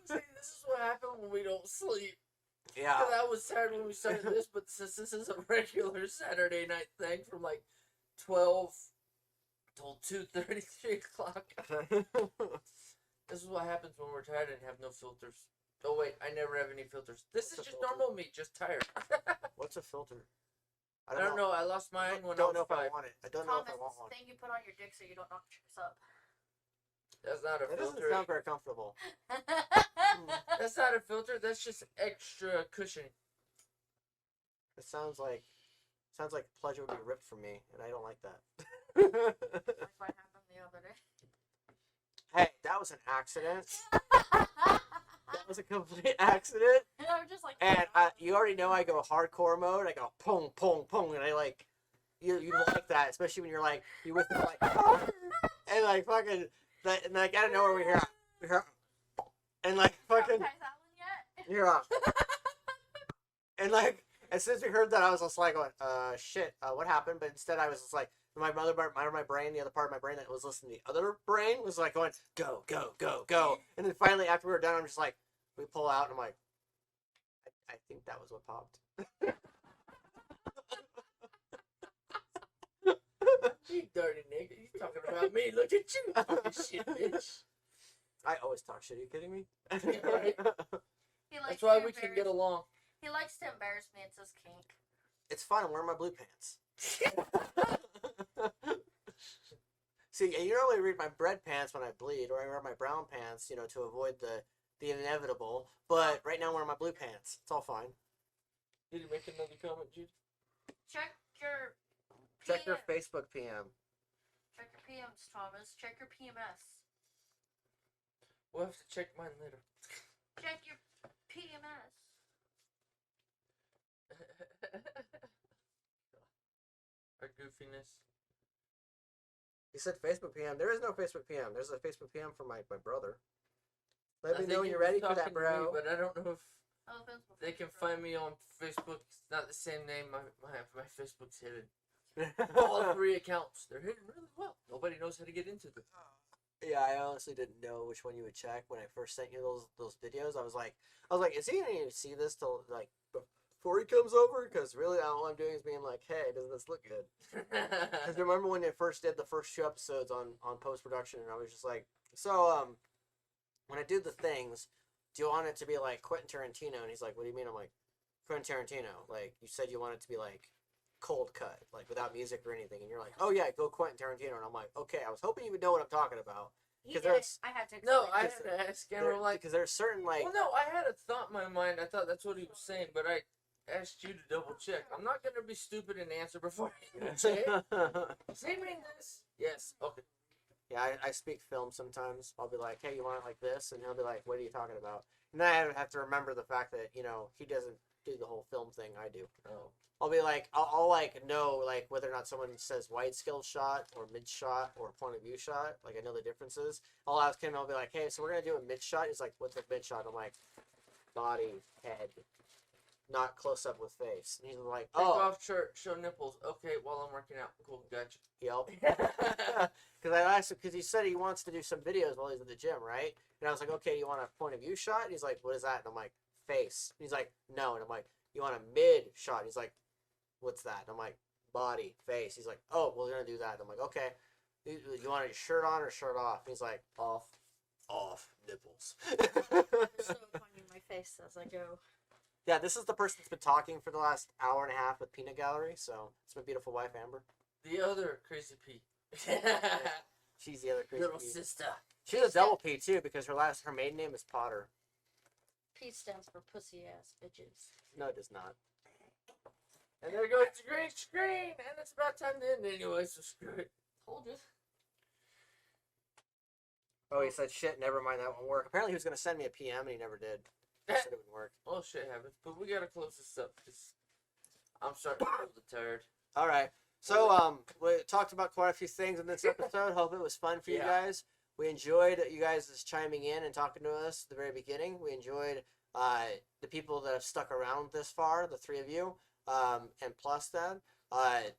See, this is what happens when we don't sleep.
Yeah.
Because I was tired when we started this, but since this is a regular Saturday night thing from like 12 till 2:30, 3 o'clock. This is what happens when we're tired and have no filters. Oh wait, I never have any filters. This
What's
is
a
just
filter?
normal me, just tired.
What's a filter?
I don't know. I lost mine when I
don't
was
know if I
5.
want it. I don't know
Thomas,
if I want
this
one.
thing you put on your dick so you don't knock yourself up.
That's not a
That doesn't
filter.
sound very comfortable.
That's not a filter. That's just extra cushioning.
It sounds like pleasure would be ripped from me, and I don't like that.
Like what happened the other day.
Hey, that was an accident. That was a complete accident.
And I was just like,
And you already know I go hardcore mode. I go pong pong pong, and I like you like that, especially when you're like you with me like and like fucking that, and like I don't know where we hear and like fucking
Traumatized that one yet?
you're and like as soon as we heard that, I was just like going shit, what happened? But instead I was just like my brain, the other part of my brain that was listening to the other brain was like going go go go go, and then finally after we were done, I'm just like We pull out, and I'm like, I think that was what popped.
You dirty nigga. You talking about me. Look at you. Fucking shit, bitch.
I always talk shit. Are you kidding me?
Right. That's why we can get along.
He likes to embarrass me. It's his kink.
It's fun. I'm wearing my blue pants. See, you normally read my red pants when I bleed, or I wear my brown pants, you know, to avoid the inevitable. But right now I'm wearing my blue pants. It's all fine.
Did you make another comment, Jude?
Check your
Check your Facebook PM.
Check your PMs, Thomas. Check your PMS.
We'll have to check mine later.
Check your PMS.
Our goofiness.
You said Facebook PM. There is no Facebook PM. There's a Facebook PM for my brother. Let
I
me
think
know when
he
you're
was
ready for
talking
that,
to me,
bro.
but I don't know if
Oh, Facebook.
they can find me on Facebook. It's not the same name. My Facebook's hidden. All 3 accounts. They're hidden really well. Nobody knows how to get into them.
Yeah, I honestly didn't know which one you would check when I first sent you those videos. I was like, is he gonna even see this till like before he comes over? Because really, all I'm doing is being like, hey, doesn't this look good? Because remember when they first did the first 2 episodes on post production, and I was just like, so when I do the things, do you want it to be like Quentin Tarantino? And he's like, what do you mean? I'm like, Quentin Tarantino. Like you said, you want it to be like cold cut, like without music or anything, and you're like, oh yeah, go Quentin Tarantino, and I'm like, okay, I was hoping you would know what I'm talking about.
He did.
there's
I had to explain.
No, I
it.
had to ask him. I'm like,
because there's certain like,
well, no, I had a thought in my mind. I thought that's what he was saying, but I asked you to double check. I'm not gonna be stupid and answer before I even say it. Does he mean this? Yes. Okay.
yeah, I speak film sometimes. I'll be like, hey, you want it like this, and he'll be like, what are you talking about? And then I have to remember the fact that, you know, he doesn't do the whole film thing I do.
Oh.
I'll be like, I'll like know like whether or not someone says wide scale shot or mid shot or point of view shot. Like I know the differences. I'll ask him. I'll be like, hey, so we're gonna do a mid shot. He's like, what's a mid shot? I'm like, body, head, not close up with face. And he's like,
Take
oh,
off shirt, show nipples. Okay, while I'm working out. Cool, gotcha.
yep. Because I asked him because he said he wants to do some videos while he's in the gym, right? And I was like, okay, you want a point of view shot? And he's like, what is that? And I'm like, face. And he's like, no. And I'm like, you want a mid shot? And he's like, what's that? And I'm like, body, face. He's like, oh, we're gonna do that. And I'm like, okay. You want a shirt on or shirt off? And he's like, off, nipples.
So pointing my face as I go.
Yeah, this is the person that's been talking for the last hour and a half with Peanut Gallery. So it's my beautiful wife, Amber.
The other CrazyP.
She's the other crazy
Little
P.
sister.
She's a double P too because her maiden name is Potter.
P stands for pussy ass bitches.
No, it does not.
And there goes the green screen, and it's about time to end anyway, so screw it.
Told you.
Oh, he said shit. Never mind, that won't work. Apparently, he was gonna send me a PM and he never did. He said it wouldn't work.
Oh, shit happens, but we gotta close this up, because I'm starting to feel tired.
All right. So, we talked about quite a few things in this episode. Hope it was fun for you guys. We enjoyed you guys just chiming in and talking to us at the very beginning. We enjoyed the people that have stuck around this far, the 3 of you, and plus that.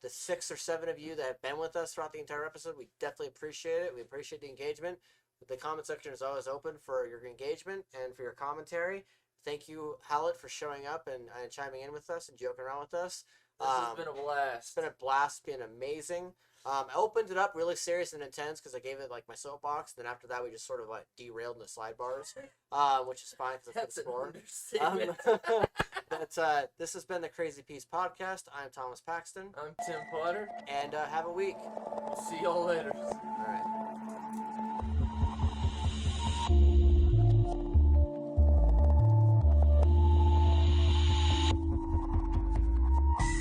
The 6 or 7 of you that have been with us throughout the entire episode, we definitely appreciate it. We appreciate the engagement. The comment section is always open for your engagement and for your commentary. Thank you, Hallett, for showing up and chiming in with us and joking around with us.
This has been a blast.
It's been a blast. It's been amazing. I opened it up really serious and intense because I gave it like my soapbox. Then after that, we just sort of like derailed in the slide bars, which is fine because that's the score. But this has been the CrazyP's podcast. I'm Thomas Paxton.
I'm Tim Potter.
And have a week.
We'll see y'all later.
All right.